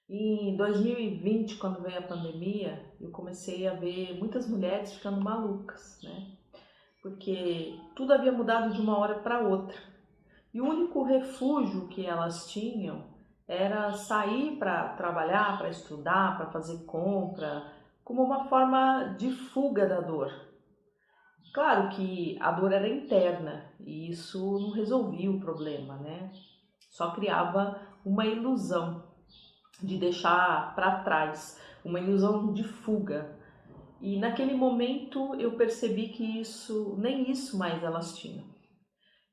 Em 2020, quando veio a pandemia, eu comecei a ver muitas mulheres ficando malucas, né? Porque tudo havia mudado de uma hora para outra. E o único refúgio que elas tinham era sair para trabalhar, para estudar, para fazer compra, como uma forma de fuga da dor. Claro que a dor era interna e isso não resolvia o problema, né? Só criava uma ilusão de deixar para trás, uma ilusão de fuga. E naquele momento eu percebi que nem isso mais elas tinham.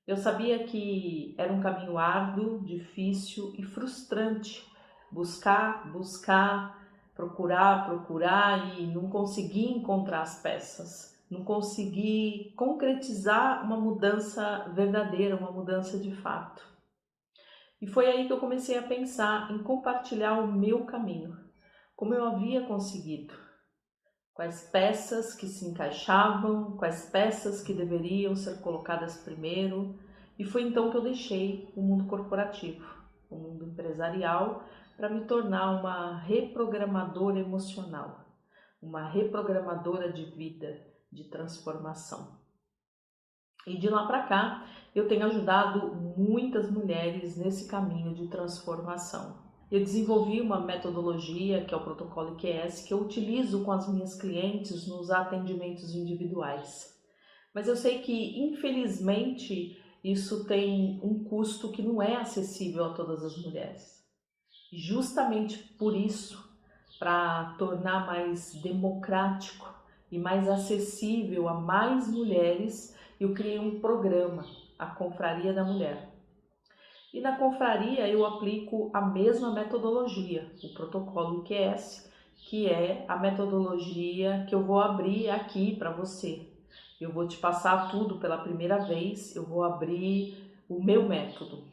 Eu sabia que era um caminho árduo, difícil e frustrante buscar, procurar e não conseguir encontrar as peças, não conseguir concretizar uma mudança verdadeira, uma mudança de fato. E foi aí que eu comecei a pensar em compartilhar o meu caminho, como eu havia conseguido, quais peças que se encaixavam, quais peças que deveriam ser colocadas primeiro. E foi então que eu deixei o mundo corporativo, o mundo empresarial, para me tornar uma reprogramadora emocional, uma reprogramadora de vida, de transformação. E de lá para cá, eu tenho ajudado muitas mulheres nesse caminho de transformação. Eu desenvolvi uma metodologia, que é o protocolo IQS, que eu utilizo com as minhas clientes nos atendimentos individuais. Mas eu sei que, infelizmente, isso tem um custo que não é acessível a todas as mulheres. E justamente por isso, para tornar mais democrático e mais acessível a mais mulheres, eu criei um programa, a Confraria da Mulher. E na confraria eu aplico a mesma metodologia, o protocolo IQS, que é a metodologia que eu vou abrir aqui para você. Eu vou te passar tudo pela primeira vez, eu vou abrir o meu método.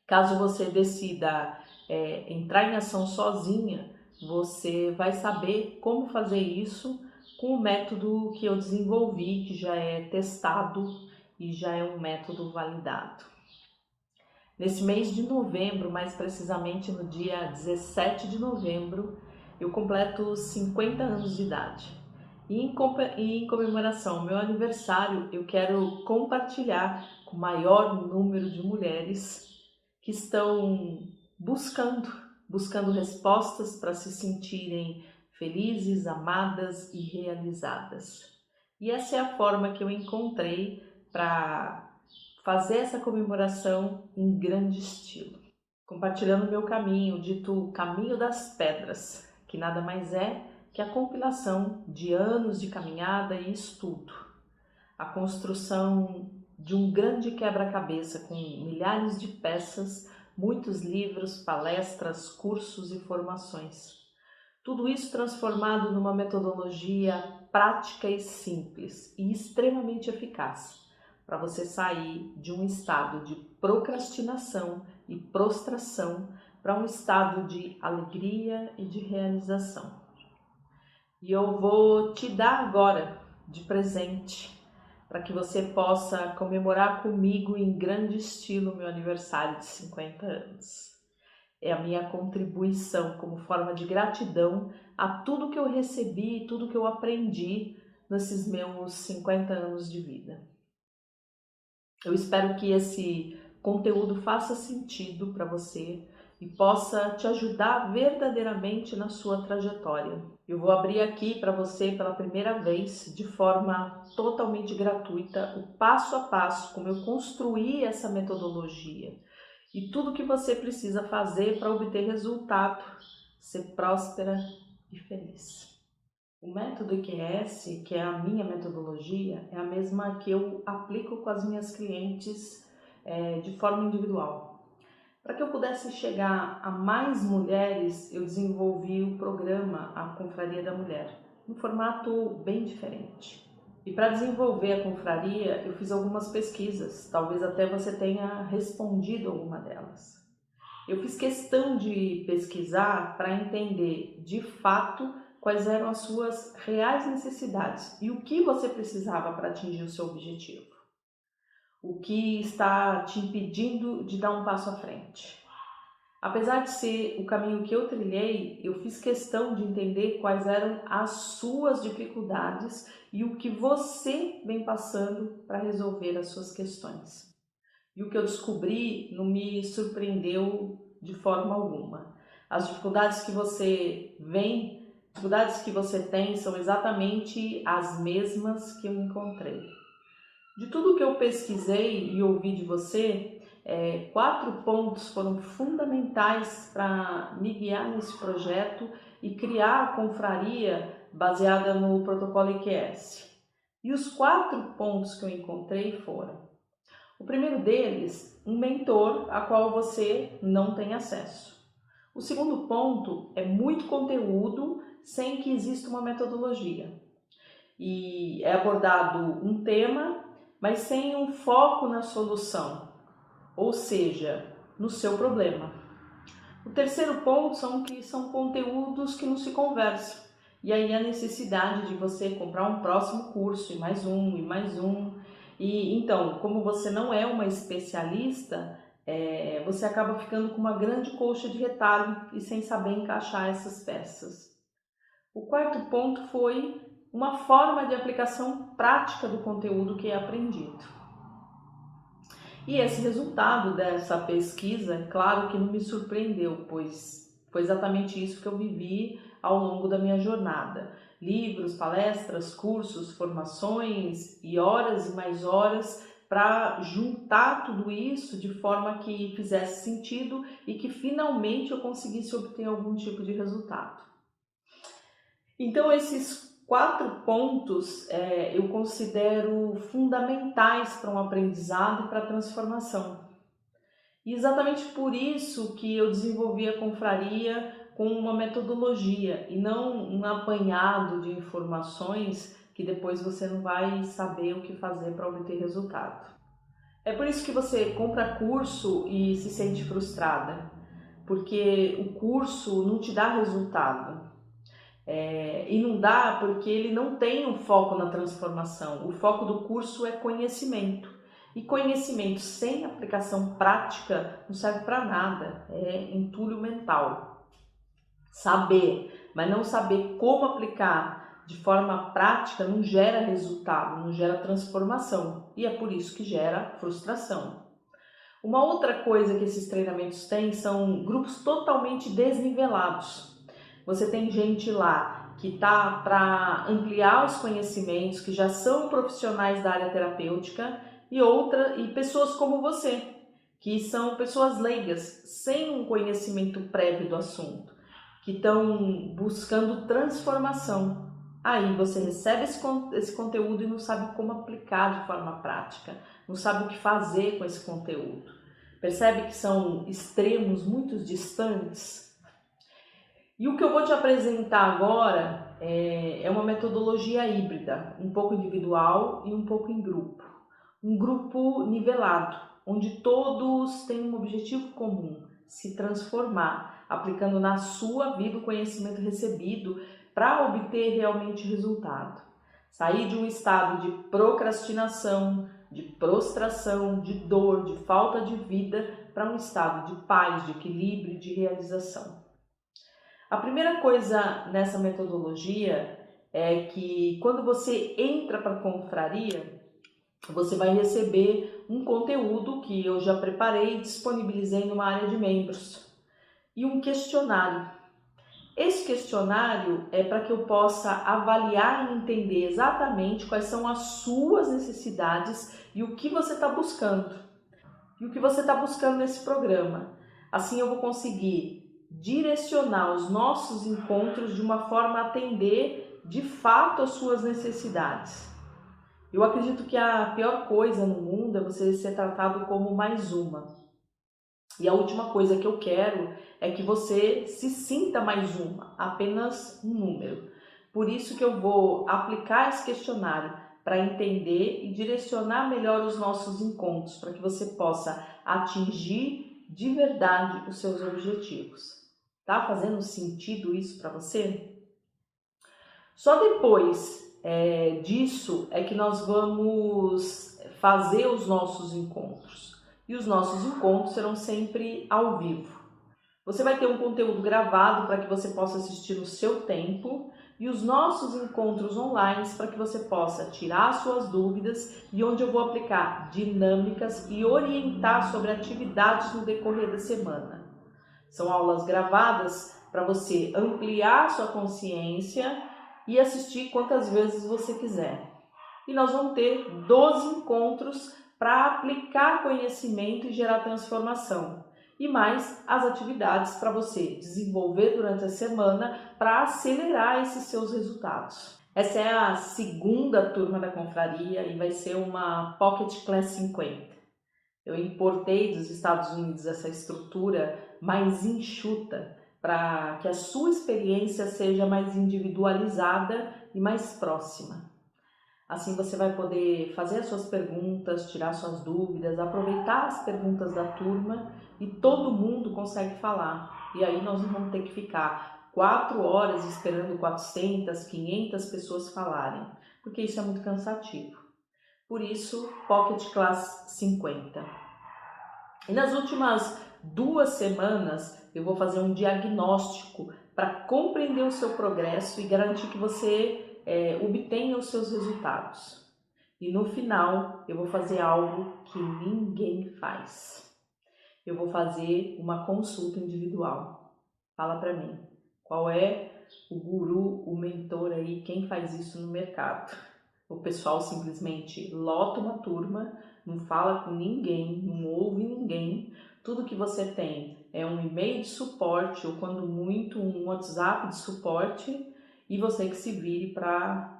Caso você decida entrar em ação sozinha, você vai saber como fazer isso com o método que eu desenvolvi, que já é testado e já é um método validado. Nesse mês de novembro, mais precisamente no dia 17 de novembro, eu completo 50 anos de idade. E em comemoração ao meu aniversário, eu quero compartilhar com o maior número de mulheres que estão buscando respostas para se sentirem felizes, amadas e realizadas. E essa é a forma que eu encontrei para fazer essa comemoração em grande estilo, compartilhando o meu caminho, o dito caminho das pedras, que nada mais é que a compilação de anos de caminhada e estudo, a construção de um grande quebra-cabeça com milhares de peças, muitos livros, palestras, cursos e formações. Tudo isso transformado numa metodologia prática e simples e extremamente eficaz, para você sair de um estado de procrastinação e prostração para um estado de alegria e de realização. E eu vou te dar agora de presente para que você possa comemorar comigo em grande estilo meu aniversário de 50 anos. É a minha contribuição como forma de gratidão a tudo que eu recebi e tudo que eu aprendi nesses meus 50 anos de vida. Eu espero que esse conteúdo faça sentido para você e possa te ajudar verdadeiramente na sua trajetória. Eu vou abrir aqui para você pela primeira vez, de forma totalmente gratuita, o passo a passo como eu construí essa metodologia e tudo que você precisa fazer para obter resultado, ser próspera e feliz. O método IQS, que é a minha metodologia, é a mesma que eu aplico com as minhas clientes de forma individual. Para que eu pudesse chegar a mais mulheres, eu desenvolvi o programa A Confraria da Mulher, um formato bem diferente. E para desenvolver a confraria, eu fiz algumas pesquisas, talvez até você tenha respondido alguma delas. Eu fiz questão de pesquisar para entender de fato quais eram as suas reais necessidades e o que você precisava para atingir o seu objetivo. O que está te impedindo de dar um passo à frente. Apesar de ser o caminho que eu trilhei, eu fiz questão de entender quais eram as suas dificuldades e o que você vem passando para resolver as suas questões. E o que eu descobri não me surpreendeu de forma alguma. As dificuldades que você vem, dificuldades que você tem são exatamente as mesmas que eu encontrei. De tudo que eu pesquisei e ouvi de você, 4 pontos foram fundamentais para me guiar nesse projeto e criar a confraria baseada no protocolo IQS. E os 4 pontos que eu encontrei foram: o primeiro deles, um mentor a qual você não tem acesso. O segundo ponto é muito conteúdo sem que exista uma metodologia. E é abordado um tema, mas sem um foco na solução, ou seja, no seu problema. O terceiro ponto são conteúdos que não se conversam. E aí a necessidade de você comprar um próximo curso, e mais um, e mais um. E então, como você não é uma especialista, você acaba ficando com uma grande colcha de retalho e sem saber encaixar essas peças. O quarto ponto foi uma forma de aplicação prática do conteúdo que é aprendido. E esse resultado dessa pesquisa, claro que não me surpreendeu, pois foi exatamente isso que eu vivi ao longo da minha jornada. Livros, palestras, cursos, formações e mais horas para juntar tudo isso de forma que fizesse sentido e que finalmente eu conseguisse obter algum tipo de resultado. Então, esses 4 pontos eu considero fundamentais para um aprendizado e para a transformação. E exatamente por isso que eu desenvolvi a confraria com uma metodologia e não um apanhado de informações que depois você não vai saber o que fazer para obter resultado. É por isso que você compra curso e se sente frustrada, porque o curso não te dá resultado. E não dá porque ele não tem um foco na transformação. O foco do curso é conhecimento. E conhecimento sem aplicação prática não serve para nada, é entulho mental. Saber, mas não saber como aplicar de forma prática não gera resultado, não gera transformação. E é por isso que gera frustração. Uma outra coisa que esses treinamentos têm são grupos totalmente desnivelados. Você tem gente lá que está para ampliar os conhecimentos, que já são profissionais da área terapêutica, e pessoas como você, que são pessoas leigas, sem um conhecimento prévio do assunto, que estão buscando transformação. Aí você recebe esse conteúdo e não sabe como aplicar de forma prática, não sabe o que fazer com esse conteúdo. Percebe que são extremos muito distantes? E o que eu vou te apresentar agora é uma metodologia híbrida, um pouco individual e um pouco em grupo. Um grupo nivelado, onde todos têm um objetivo comum, se transformar, aplicando na sua vida o conhecimento recebido para obter realmente resultado. Sair de um estado de procrastinação, de prostração, de dor, de falta de vida, para um estado de paz, de equilíbrio e de realização. A primeira coisa nessa metodologia é que quando você entra para a confraria, você vai receber um conteúdo que eu já preparei e disponibilizei numa área de membros e um questionário. Esse questionário é para que eu possa avaliar e entender exatamente quais são as suas necessidades e o que você está buscando. E o que você está buscando nesse programa. Assim eu vou conseguir direcionar os nossos encontros de uma forma a atender de fato as suas necessidades. Eu acredito que a pior coisa no mundo é você ser tratado como mais uma. E a última coisa que eu quero é que você se sinta mais uma, apenas um número. Por isso que eu vou aplicar esse questionário para entender e direcionar melhor os nossos encontros, para que você possa atingir de verdade os seus objetivos. Tá fazendo sentido isso para você? Só depois disso é que nós vamos fazer os nossos encontros. E os nossos encontros serão sempre ao vivo. Você vai ter um conteúdo gravado para que você possa assistir no seu tempo e os nossos encontros online para que você possa tirar suas dúvidas e onde eu vou aplicar dinâmicas e orientar sobre atividades no decorrer da semana. São aulas gravadas para você ampliar sua consciência e assistir quantas vezes você quiser. E nós vamos ter 12 encontros para aplicar conhecimento e gerar transformação. E mais as atividades para você desenvolver durante a semana para acelerar esses seus resultados. Essa é a segunda turma da confraria e vai ser uma Pocket Class 50. Eu importei dos Estados Unidos essa estrutura mais enxuta para que a sua experiência seja mais individualizada e mais próxima. Assim você vai poder fazer as suas perguntas, tirar suas dúvidas, aproveitar as perguntas da turma e todo mundo consegue falar. E aí nós não vamos ter que ficar 4 horas esperando 400, 500 pessoas falarem, porque isso é muito cansativo. Por isso, Pocket Class 50. E nas últimas 2 semanas eu vou fazer um diagnóstico para compreender o seu progresso e garantir que você obtenha os seus resultados. E no final eu vou fazer algo que ninguém faz. Eu vou fazer uma consulta individual. Fala para mim, qual é o guru, o mentor aí, quem faz isso no mercado? O pessoal simplesmente lota uma turma, não fala com ninguém, não ouve ninguém. Tudo que você tem é um e-mail de suporte ou, quando muito, um WhatsApp de suporte e você que se vire para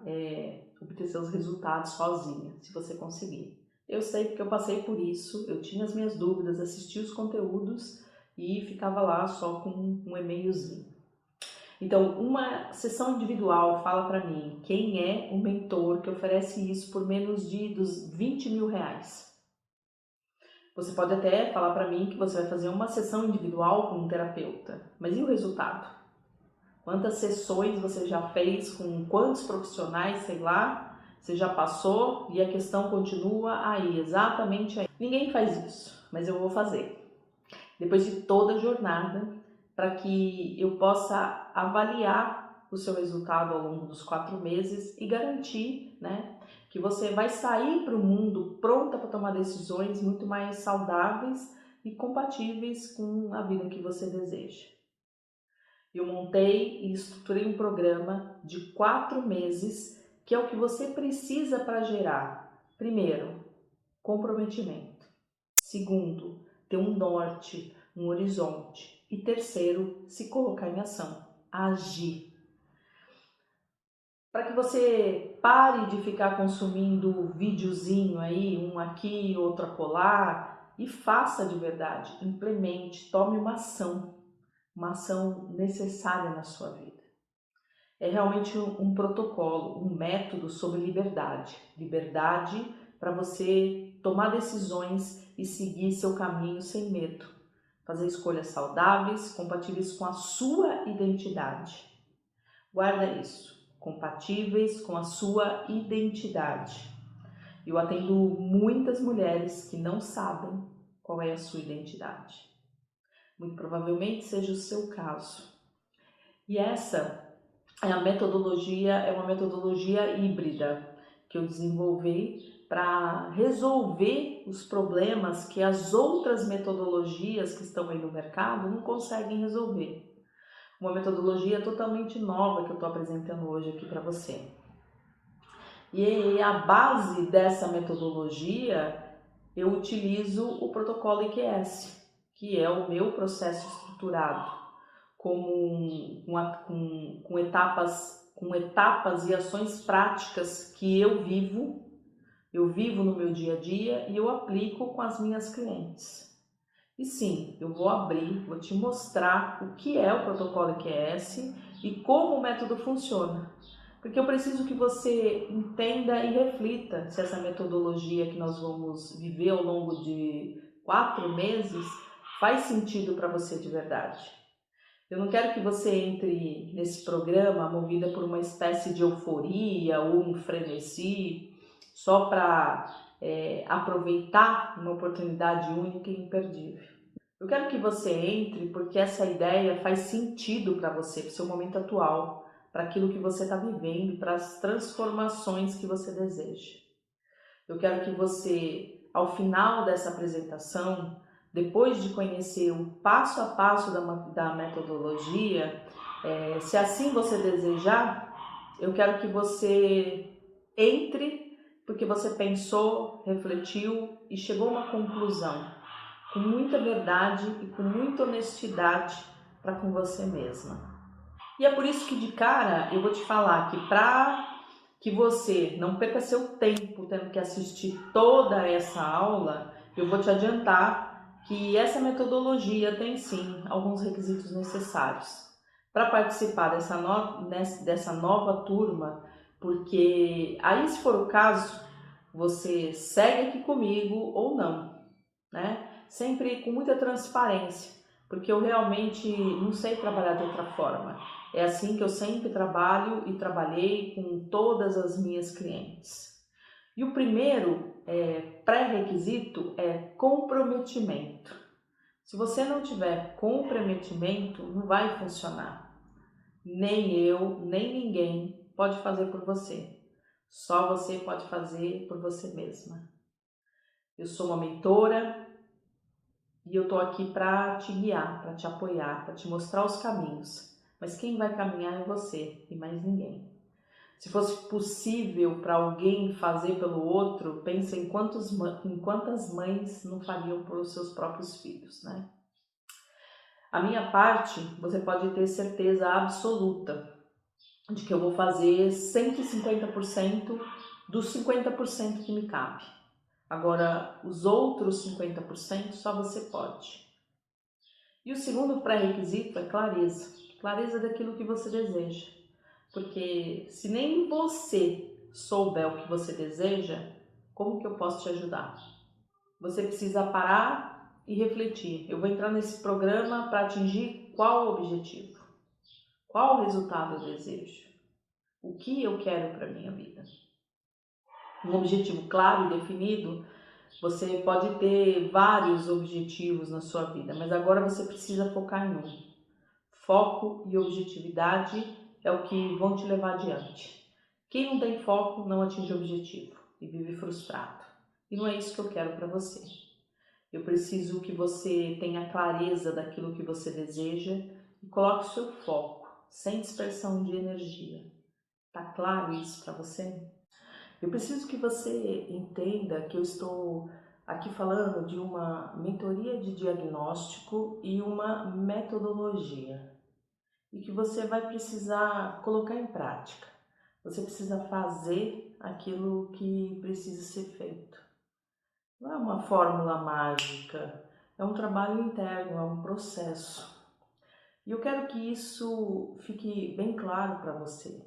obter seus resultados sozinha, se você conseguir. Eu sei porque eu passei por isso, eu tinha as minhas dúvidas, assisti os conteúdos e ficava lá só com um e-mailzinho. Então, uma sessão individual, fala para mim, quem é o mentor que oferece isso por menos de 20 mil reais? Você pode até falar para mim que você vai fazer uma sessão individual com um terapeuta, mas e o resultado? Quantas sessões você já fez com quantos profissionais, sei lá, você já passou e a questão continua aí, exatamente aí. Ninguém faz isso, mas eu vou fazer. Depois de toda a jornada, para que eu possa avaliar o seu resultado ao longo dos 4 meses e garantir, que você vai sair para o mundo pronta para tomar decisões muito mais saudáveis e compatíveis com a vida que você deseja. Eu montei e estruturei um programa de 4 meses, que é o que você precisa para gerar, primeiro, comprometimento. Segundo, ter um norte, um horizonte. E terceiro, se colocar em ação, agir. Para que você pare de ficar consumindo videozinho aí, um aqui, outro acolá, e faça de verdade, implemente, tome uma ação necessária na sua vida. É realmente um protocolo, um método sobre liberdade. Liberdade para você tomar decisões e seguir seu caminho sem medo. Fazer escolhas saudáveis, compatíveis com a sua identidade. Guarda isso, compatíveis com a sua identidade. Eu atendo muitas mulheres que não sabem qual é a sua identidade. Muito provavelmente seja o seu caso. E essa é uma metodologia híbrida que eu desenvolvi para resolver os problemas que as outras metodologias que estão aí no mercado não conseguem resolver. Uma metodologia totalmente nova que eu estou apresentando hoje aqui para você. E a base dessa metodologia, eu utilizo o protocolo IQS, que é o meu processo estruturado, com etapas e ações práticas que eu vivo no meu dia a dia e eu aplico com as minhas clientes. E sim, eu vou te mostrar o que é o protocolo IQS e como o método funciona. Porque eu preciso que você entenda e reflita se essa metodologia que nós vamos viver ao longo de 4 meses faz sentido para você de verdade. Eu não quero que você entre nesse programa movida por uma espécie de euforia ou um frenesi, só para aproveitar uma oportunidade única e imperdível. Eu quero que você entre porque essa ideia faz sentido para você, para o seu momento atual, para aquilo que você está vivendo, para as transformações que você deseja. Eu quero que você, ao final dessa apresentação, depois de conhecer o passo a passo da metodologia, se assim você desejar, eu quero que você entre, porque você pensou, refletiu e chegou a uma conclusão, com muita verdade e com muita honestidade para com você mesma. E é por isso que de cara eu vou te falar que para que você não perca seu tempo tendo que assistir toda essa aula, eu vou te adiantar que essa metodologia tem sim alguns requisitos necessários para participar dessa nova turma, porque aí, se for o caso, você segue aqui comigo ou não, né? Sempre com muita transparência, porque eu realmente não sei trabalhar de outra forma. É assim que eu sempre trabalho e trabalhei com todas as minhas clientes. E o primeiro pré-requisito é comprometimento. Se você não tiver comprometimento, não vai funcionar. Nem eu, nem ninguém pode fazer por você. Só você pode fazer por você mesma. Eu sou uma mentora e eu tô aqui para te guiar, para te apoiar, para te mostrar os caminhos. Mas quem vai caminhar é você e mais ninguém. Se fosse possível para alguém fazer pelo outro, pensa em quantas mães não fariam pelos seus próprios filhos, né? A minha parte, você pode ter certeza absoluta de que eu vou fazer 150% dos 50% que me cabe. Agora, os outros 50% só você pode. E o segundo pré-requisito é clareza. Clareza daquilo que você deseja. Porque se nem você souber o que você deseja, como que eu posso te ajudar? Você precisa parar e refletir. Eu vou entrar nesse programa para atingir qual objetivo? Qual resultado eu desejo? O que eu quero para a minha vida? Um objetivo claro e definido. Você pode ter vários objetivos na sua vida, mas agora você precisa focar em um. Foco e objetividade é o que vão te levar adiante. Quem não tem foco não atinge o objetivo e vive frustrado. E não é isso que eu quero para você. Eu preciso que você tenha clareza daquilo que você deseja e coloque o seu foco, sem dispersão de energia. Tá claro isso para você? Eu preciso que você entenda que eu estou aqui falando de uma mentoria de diagnóstico e uma metodologia, e que você vai precisar colocar em prática. Você precisa fazer aquilo que precisa ser feito. Não é uma fórmula mágica, é um trabalho interno, é um processo. E eu quero que isso fique bem claro para você,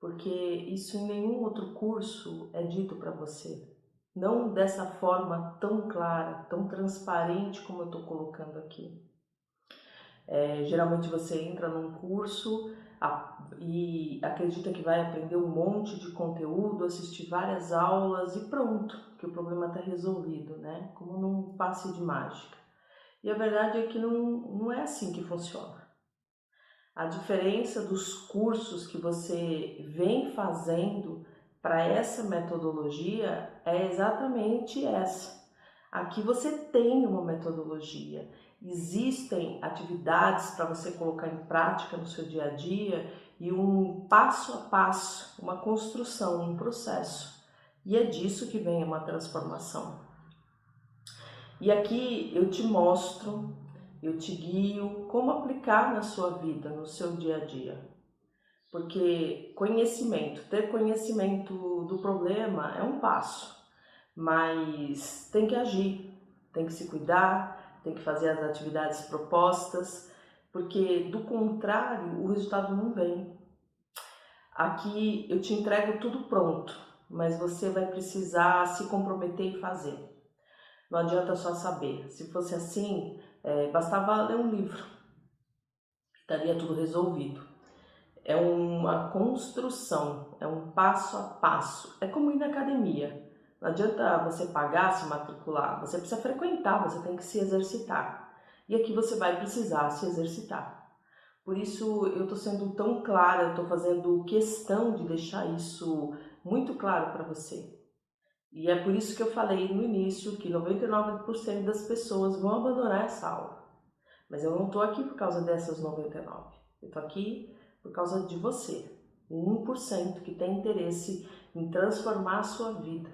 porque isso em nenhum outro curso é dito para você. Não dessa forma tão clara, tão transparente como eu estou colocando aqui. Geralmente você entra num curso e acredita que vai aprender um monte de conteúdo, assistir várias aulas e pronto, que o problema está resolvido, né? Como num passe de mágica. E a verdade é que não é assim que funciona. A diferença dos cursos que você vem fazendo para essa metodologia é exatamente essa. Aqui você tem uma metodologia, existem atividades para você colocar em prática no seu dia a dia e um passo a passo, uma construção, um processo. E é disso que vem uma transformação. E aqui eu te mostro, eu te guio como aplicar na sua vida, no seu dia a dia. Porque ter conhecimento do problema é um passo, mas tem que agir, tem que se cuidar, tem que fazer as atividades propostas, porque do contrário o resultado não vem. Aqui eu te entrego tudo pronto, mas você vai precisar se comprometer e fazer. Não adianta só saber. Se fosse assim, bastava ler um livro, estaria tudo resolvido. É uma construção, é um passo a passo. É como ir na academia. Não adianta você pagar, se matricular. Você precisa frequentar, você tem que se exercitar. e aqui você vai precisar se exercitar. Por isso eu estou sendo tão clara, eu estou fazendo questão de deixar isso muito claro para você. E é por isso que eu falei no início que 99% das pessoas vão abandonar essa aula. Mas eu não estou aqui por causa dessas 99%. Eu estou aqui por causa de você, o 1% que tem interesse em transformar a sua vida,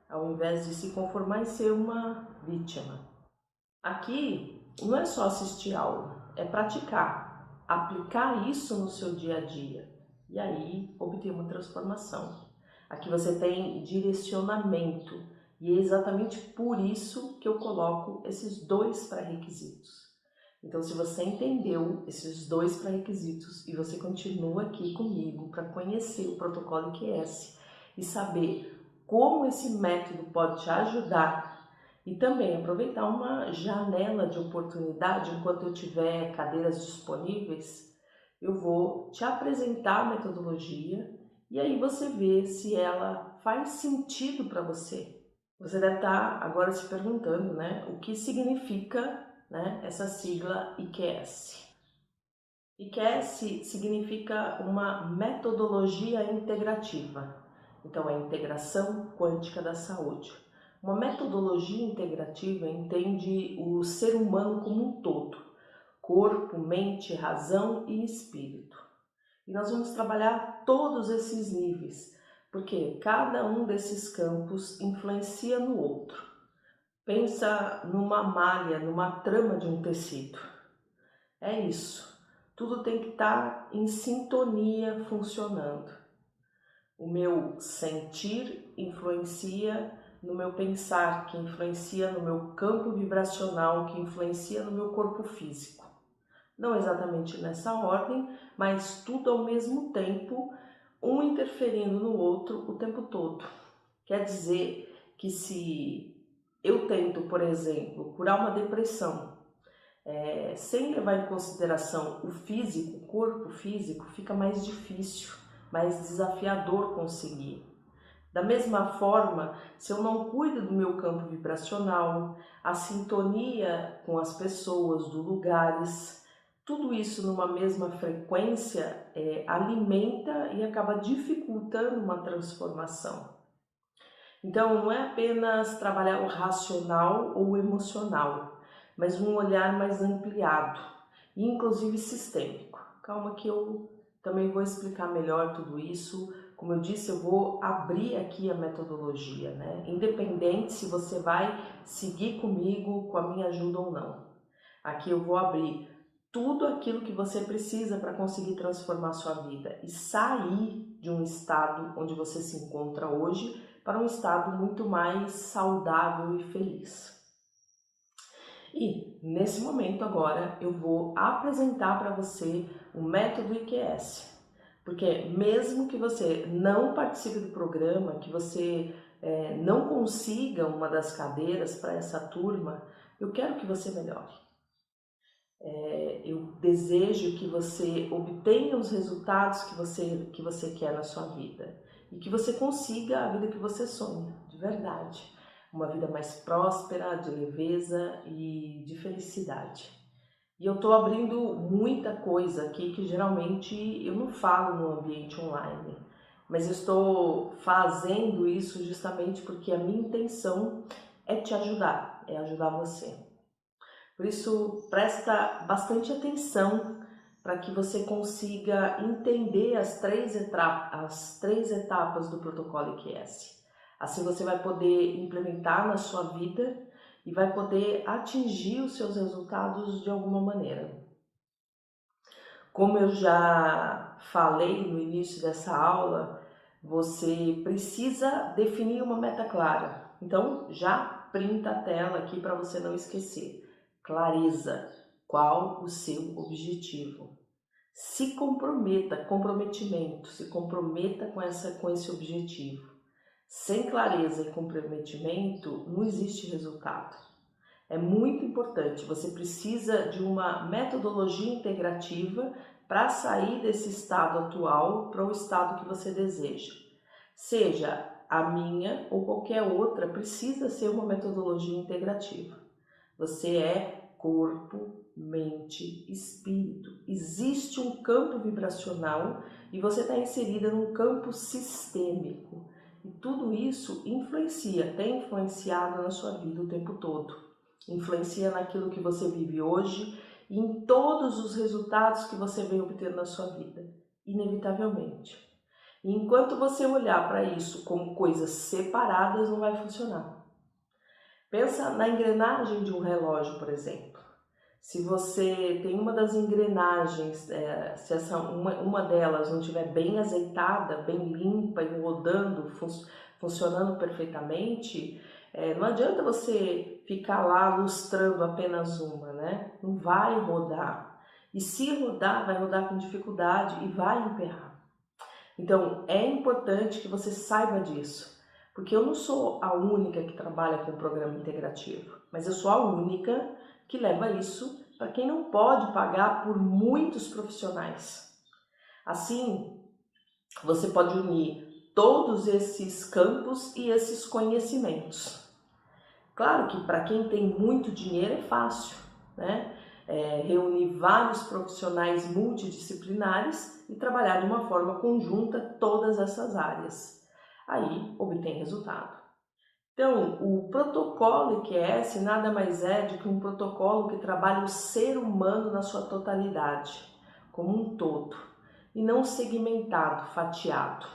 ao invés de se conformar em ser uma vítima. Aqui não é só assistir aula, é praticar, aplicar isso no seu dia a dia e aí obter uma transformação. Aqui você tem direcionamento e é exatamente por isso que eu coloco esses 2 pré-requisitos. Então, se você entendeu esses 2 pré-requisitos e você continua aqui comigo para conhecer o protocolo IQS e saber como esse método pode te ajudar e também aproveitar uma janela de oportunidade enquanto eu tiver cadeiras disponíveis, eu vou te apresentar a metodologia e aí você vê se ela faz sentido para você. Você deve estar agora se perguntando, né, o que significa, né, essa sigla IQS. IQS significa uma metodologia integrativa. Então, é a integração quântica da saúde. Uma metodologia integrativa entende o ser humano como um todo, corpo, mente, razão e espírito. E nós vamos trabalhar todos esses níveis, porque cada um desses campos influencia no outro. Pensa numa malha, numa trama de um tecido. É isso. Tudo tem que estar em sintonia funcionando. O meu sentir influencia no meu pensar, que influencia no meu campo vibracional, que influencia no meu corpo físico. Não exatamente nessa ordem, mas tudo ao mesmo tempo, um interferindo no outro o tempo todo. Quer dizer que se eu tento, por exemplo, curar uma depressão, sem levar em consideração o físico, o corpo físico, fica mais difícil, mais desafiador conseguir. Da mesma forma, se eu não cuido do meu campo vibracional, a sintonia com as pessoas, dos lugares, tudo isso numa mesma frequência alimenta e acaba dificultando uma transformação. Então, não é apenas trabalhar o racional ou o emocional, mas um olhar mais ampliado, e inclusive sistêmico. Calma que eu também vou explicar melhor tudo isso. Como eu disse, eu vou abrir aqui a metodologia, né? Independente se você vai seguir comigo com a minha ajuda ou não. Aqui eu vou abrir tudo aquilo que você precisa para conseguir transformar a sua vida e sair de um estado onde você se encontra hoje para um estado muito mais saudável e feliz. E nesse momento agora eu vou apresentar para você o método IQS, porque mesmo que você não participe do programa, que você não consiga uma das cadeiras para essa turma, eu quero que você melhore. Eu desejo que você obtenha os resultados que você quer na sua vida e que você consiga a vida que você sonha, de verdade. Uma vida mais próspera, de leveza e de felicidade. E eu estou abrindo muita coisa aqui que geralmente eu não falo no ambiente online, mas eu estou fazendo isso justamente porque a minha intenção é te ajudar, é ajudar você. Por isso, presta bastante atenção para que você consiga entender as três etapas do protocolo IQS. Assim você vai poder implementar na sua vida e vai poder atingir os seus resultados de alguma maneira. Como eu já falei no início dessa aula, você precisa definir uma meta clara. Então, já printa a tela aqui para você não esquecer. Clareza, qual o seu objetivo? Se comprometa, comprometimento, se comprometa com esse objetivo. Sem clareza e comprometimento, não existe resultado. É muito importante, você precisa de uma metodologia integrativa para sair desse estado atual para o estado que você deseja. Seja a minha ou qualquer outra, precisa ser uma metodologia integrativa. Você é corpo, mente, espírito. Existe um campo vibracional e você está inserida num campo sistêmico. E tudo isso influencia, tem influenciado na sua vida o tempo todo. Influencia naquilo que você vive hoje e em todos os resultados que você vem obtendo na sua vida, inevitavelmente. E enquanto você olhar para isso como coisas separadas, não vai funcionar. Pensa na engrenagem de um relógio, por exemplo. Se você tem uma das engrenagens, se uma delas não estiver bem azeitada, bem limpa e rodando, funcionando perfeitamente, não adianta você ficar lá lustrando apenas uma, né? Não vai rodar. E se rodar, vai rodar com dificuldade e vai emperrar. Então, é importante que você saiba disso. Porque eu não sou a única que trabalha com o programa integrativo, mas eu sou a única que leva isso para quem não pode pagar por muitos profissionais. Assim, você pode unir todos esses campos e esses conhecimentos. Claro que para quem tem muito dinheiro é fácil, né? Reunir vários profissionais multidisciplinares e trabalhar de uma forma conjunta todas essas áreas. Aí obtém resultado. Então, o protocolo IQS nada mais é do que um protocolo que trabalha o ser humano na sua totalidade, como um todo, e não segmentado, fatiado.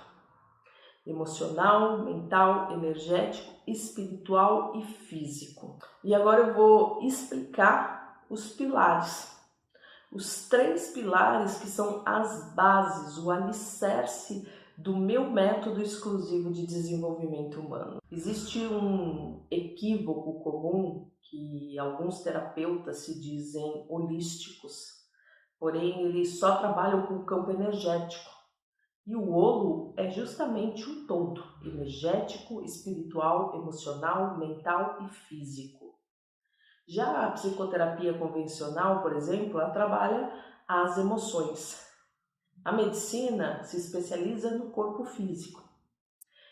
Emocional, mental, energético, espiritual e físico. E agora eu vou explicar os pilares. Os 3 pilares que são as bases, o alicerce do meu método exclusivo de desenvolvimento humano. Existe um equívoco comum que alguns terapeutas se dizem holísticos, porém eles só trabalham com o campo energético. E o holo é justamente um todo, energético, espiritual, emocional, mental e físico. Já a psicoterapia convencional, por exemplo, ela trabalha as emoções. A medicina se especializa no corpo físico.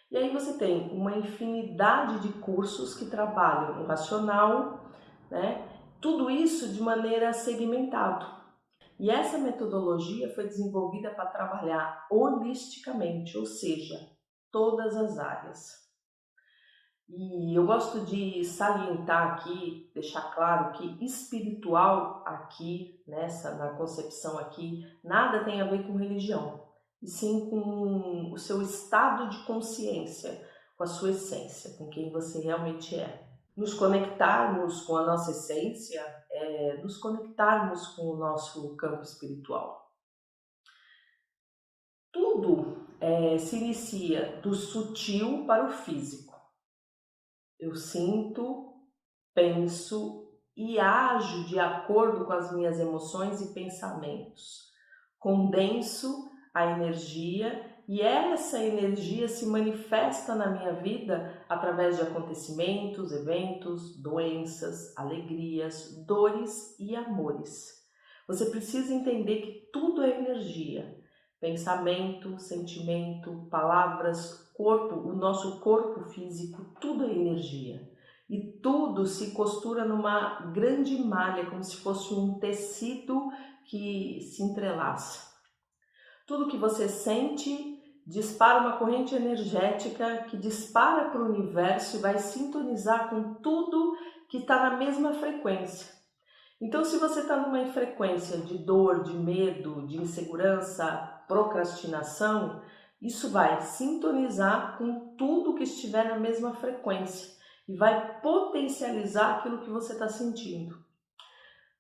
E aí você tem uma infinidade de cursos que trabalham o racional, né? Tudo isso de maneira segmentada. E essa metodologia foi desenvolvida para trabalhar holisticamente, ou seja, todas as áreas. E eu gosto de salientar aqui, deixar claro que espiritual aqui, na concepção aqui, nada tem a ver com religião, e sim com o seu estado de consciência, com a sua essência, com quem você realmente é. Nos conectarmos com a nossa essência é nos conectarmos com o nosso campo espiritual. Tudo se inicia do sutil para o físico. Eu sinto, penso e ajo de acordo com as minhas emoções e pensamentos. Condenso a energia e essa energia se manifesta na minha vida através de acontecimentos, eventos, doenças, alegrias, dores e amores. Você precisa entender que tudo é energia. Pensamento, sentimento, palavras, corpo, o nosso corpo físico, tudo é energia. E tudo se costura numa grande malha, como se fosse um tecido que se entrelaça. Tudo que você sente dispara uma corrente energética que dispara para o universo e vai sintonizar com tudo que está na mesma frequência. Então, se você está numa frequência de dor, de medo, de insegurança, procrastinação, isso vai sintonizar com tudo que estiver na mesma frequência e vai potencializar aquilo que você está sentindo.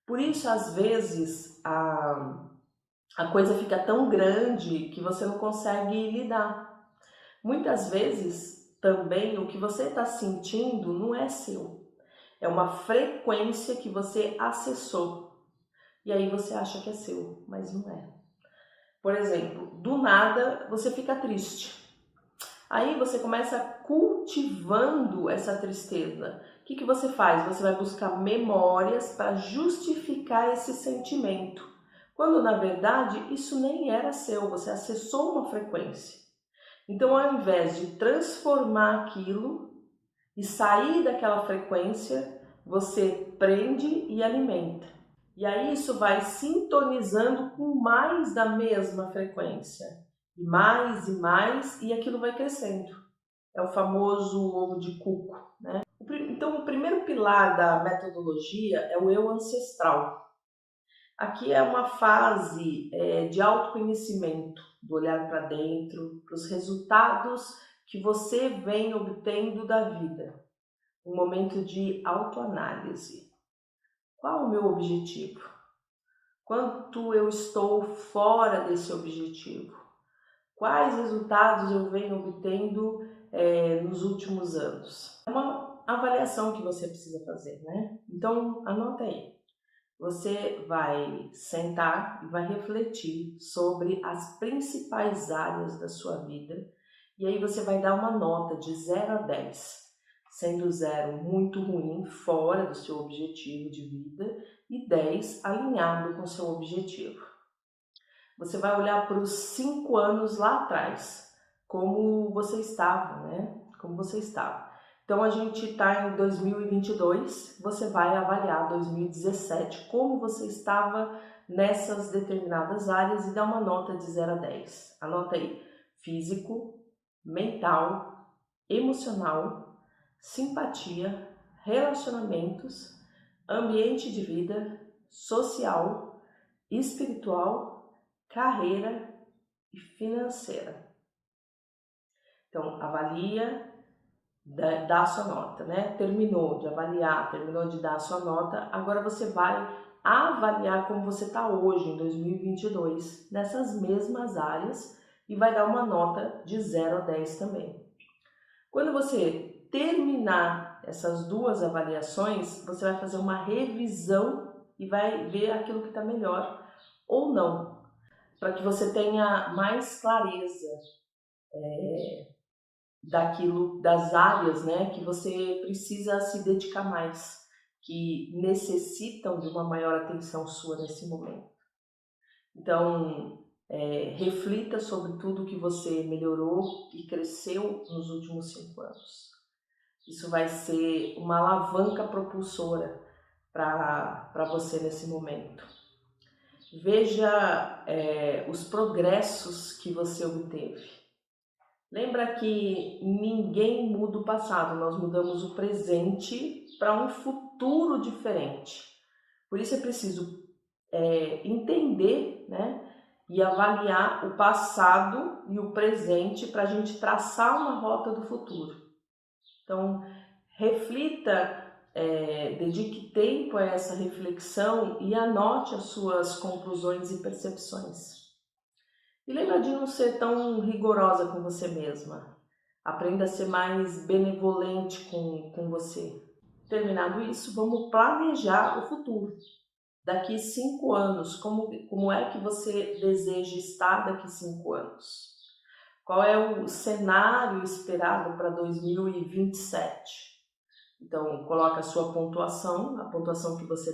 Por isso, às vezes, a coisa fica tão grande que você não consegue lidar. Muitas vezes, também, o que você está sentindo não é seu. É uma frequência que você acessou. E aí você acha que é seu, mas não é. Por exemplo, do nada você fica triste. Aí você começa cultivando essa tristeza. O que você faz? Você vai buscar memórias para justificar esse sentimento. Quando na verdade isso nem era seu, você acessou uma frequência. Então, ao invés de transformar aquilo e sair daquela frequência, você prende e alimenta. E aí isso vai sintonizando com mais da mesma frequência. E mais, e aquilo vai crescendo. É o famoso ovo de cuco, né? Então, o primeiro pilar da metodologia é o eu ancestral. Aqui é uma fase de autoconhecimento, do olhar para dentro, para os resultados que você vem obtendo da vida. Um momento de autoanálise. Qual o meu objetivo? Quanto eu estou fora desse objetivo? Quais resultados eu venho obtendo nos últimos anos? É uma avaliação que você precisa fazer, né? Então, anota aí. Você vai sentar e vai refletir sobre as principais áreas da sua vida e aí você vai dar uma nota de 0 a 10, sendo 0 muito ruim, fora do seu objetivo de vida, e 10 alinhado com o seu objetivo. Você vai olhar para os 5 anos lá atrás, como você estava, né? Como você estava. Então, a gente está em 2022, você vai avaliar 2017, como você estava nessas determinadas áreas e dar uma nota de 0 a 10. Anota aí: físico, mental, emocional, simpatia, relacionamentos, ambiente de vida, social, espiritual, carreira e financeira. Então, avalia, dá a sua nota, né? Terminou de avaliar, terminou de dar a sua nota, agora você vai avaliar como você está hoje, em 2022, nessas mesmas áreas e vai dar uma nota de 0 a 10 também. Quando você terminar essas duas avaliações, você vai fazer uma revisão e vai ver aquilo que está melhor ou não, para que você tenha mais clareza daquilo, das áreas, né, que você precisa se dedicar mais, que necessitam de uma maior atenção sua nesse momento. Então, reflita sobre tudo que você melhorou e cresceu nos últimos 5 anos. Isso vai ser uma alavanca propulsora para você nesse momento. Veja os progressos que você obteve. Lembra que ninguém muda o passado, nós mudamos o presente para um futuro diferente. Por isso é preciso entender, né, e avaliar o passado e o presente para a gente traçar uma rota do futuro. Então, reflita, dedique tempo a essa reflexão e anote as suas conclusões e percepções. E lembra de não ser tão rigorosa com você mesma. Aprenda a ser mais benevolente com você. Terminado isso, vamos planejar o futuro. Daqui 5 anos, como é que você deseja estar daqui 5 anos? Qual é o cenário esperado para 2027? Então, coloca a sua pontuação, a pontuação que você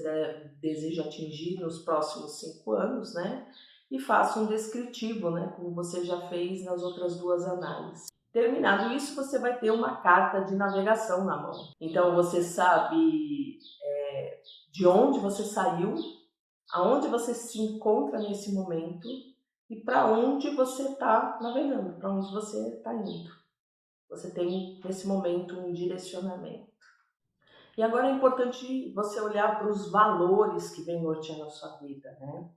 deseja atingir nos próximos 5 anos, né? E faça um descritivo, né? Como você já fez nas outras duas análises. Terminado isso, você vai ter uma carta de navegação na mão. Então, você sabe de onde você saiu, aonde você se encontra nesse momento e para onde você está navegando, para onde você está indo. Você tem, nesse momento, um direcionamento. E agora é importante você olhar para os valores que vem norteando a sua vida, né?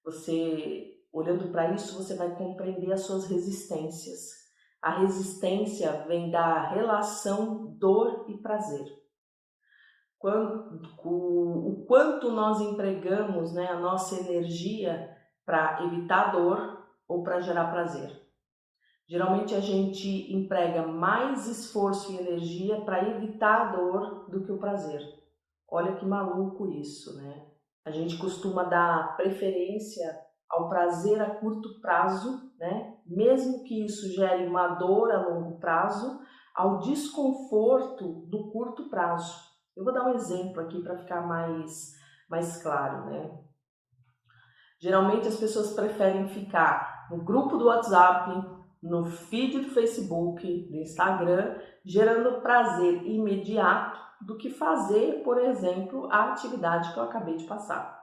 Você, olhando para isso, você vai compreender as suas resistências. A resistência vem da relação dor e prazer. O quanto nós empregamos, né, a nossa energia para evitar dor ou para gerar prazer. Geralmente a gente emprega mais esforço e energia para evitar a dor do que o prazer. Olha que maluco isso, né? A gente costuma dar preferência ao prazer a curto prazo, né? Mesmo que isso gere uma dor a longo prazo, ao desconforto do curto prazo. Eu vou dar um exemplo aqui para ficar mais claro, né? Geralmente as pessoas preferem ficar no grupo do WhatsApp, no feed do Facebook, do Instagram, gerando prazer imediato do que fazer, por exemplo, a atividade que eu acabei de passar.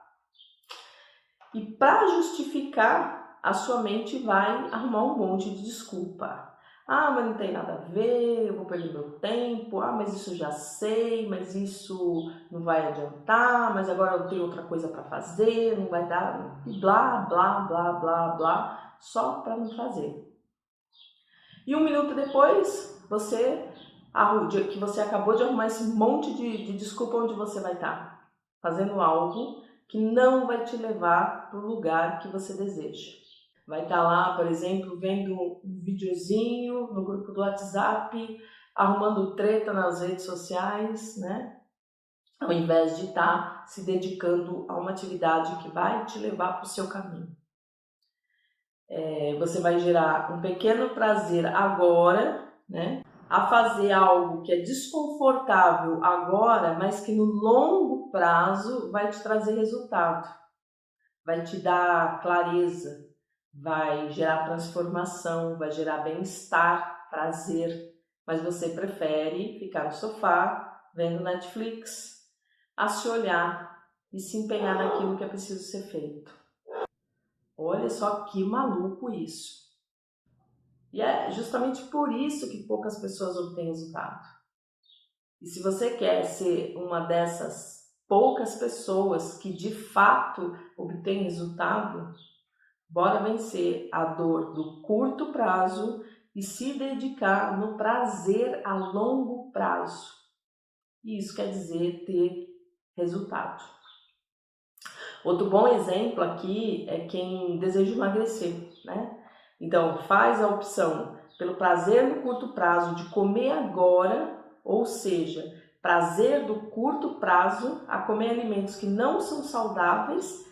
E para justificar, a sua mente vai arrumar um monte de desculpa. Ah, mas não tem nada a ver, eu vou perder meu tempo. Ah, mas isso eu já sei, mas isso não vai adiantar, mas agora eu tenho outra coisa para fazer, não vai dar, e blá, blá, blá, blá, blá, só para não fazer. E 1 minuto depois, que você acabou de arrumar esse monte de desculpa, onde você vai estar? Fazendo algo que não vai te levar para o lugar que você deseja. Vai estar lá, por exemplo, vendo um videozinho no grupo do WhatsApp, arrumando treta nas redes sociais, né? Ao invés de estar se dedicando a uma atividade que vai te levar para o seu caminho. Você vai gerar um pequeno prazer agora, né? A fazer algo que é desconfortável agora, mas que no longo prazo vai te trazer resultado, vai te dar clareza, vai gerar transformação, vai gerar bem-estar, prazer, mas você prefere ficar no sofá, vendo Netflix, a se olhar e se empenhar naquilo que é preciso ser feito. Olha só que maluco isso. E é justamente por isso que poucas pessoas obtêm resultado. E se você quer ser uma dessas poucas pessoas que de fato obtém resultado, bora vencer a dor do curto prazo e se dedicar no prazer a longo prazo. E isso quer dizer ter resultado. Outro bom exemplo aqui é quem deseja emagrecer, né? Então, faz a opção pelo prazer no curto prazo de comer agora, ou seja, prazer do curto prazo a comer alimentos que não são saudáveis,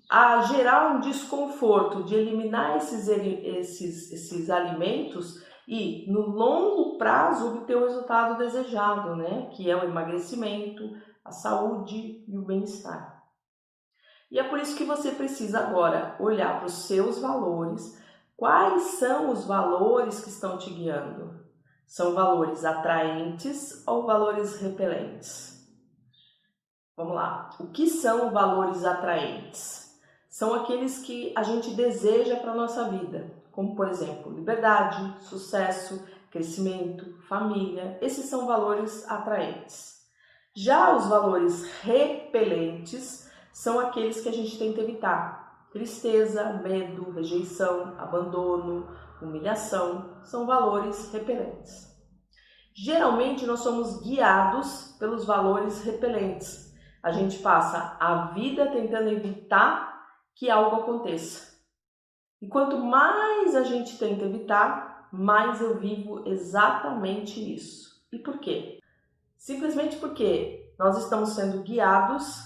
a gerar um desconforto de eliminar esses alimentos e, no longo prazo, obter o resultado desejado, né? Que é o emagrecimento, a saúde e o bem-estar. E é por isso que você precisa agora olhar para os seus valores. Quais são os valores que estão te guiando? São valores atraentes ou valores repelentes? Vamos lá. O que são valores atraentes? São aqueles que a gente deseja para a nossa vida, como, por exemplo, liberdade, sucesso, crescimento, família. Esses são valores atraentes. Já os valores repelentes são aqueles que a gente tenta evitar. Tristeza, medo, rejeição, abandono, humilhação, são valores repelentes. Geralmente nós somos guiados pelos valores repelentes. A gente passa a vida tentando evitar que algo aconteça. E quanto mais a gente tenta evitar, mais eu vivo exatamente isso. E por quê? Simplesmente porque nós estamos sendo guiados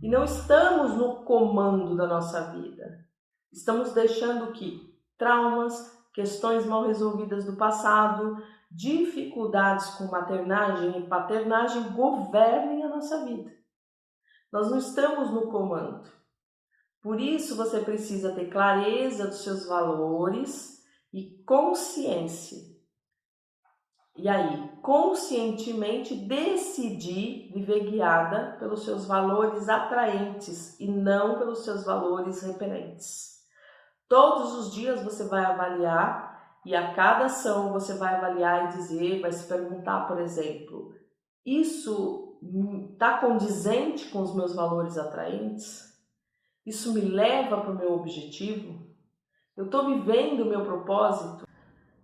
e não estamos no comando da nossa vida. Estamos deixando que traumas, questões mal resolvidas do passado, dificuldades com maternagem e paternagem governem a nossa vida. Nós não estamos no comando. Por isso você precisa ter clareza dos seus valores e consciência. E aí, conscientemente decidir viver guiada pelos seus valores atraentes e não pelos seus valores repelentes. Todos os dias você vai avaliar e a cada ação você vai avaliar e dizer, vai se perguntar, por exemplo, isso está condizente com os meus valores atraentes? Isso me leva para o meu objetivo? Eu estou vivendo o meu propósito?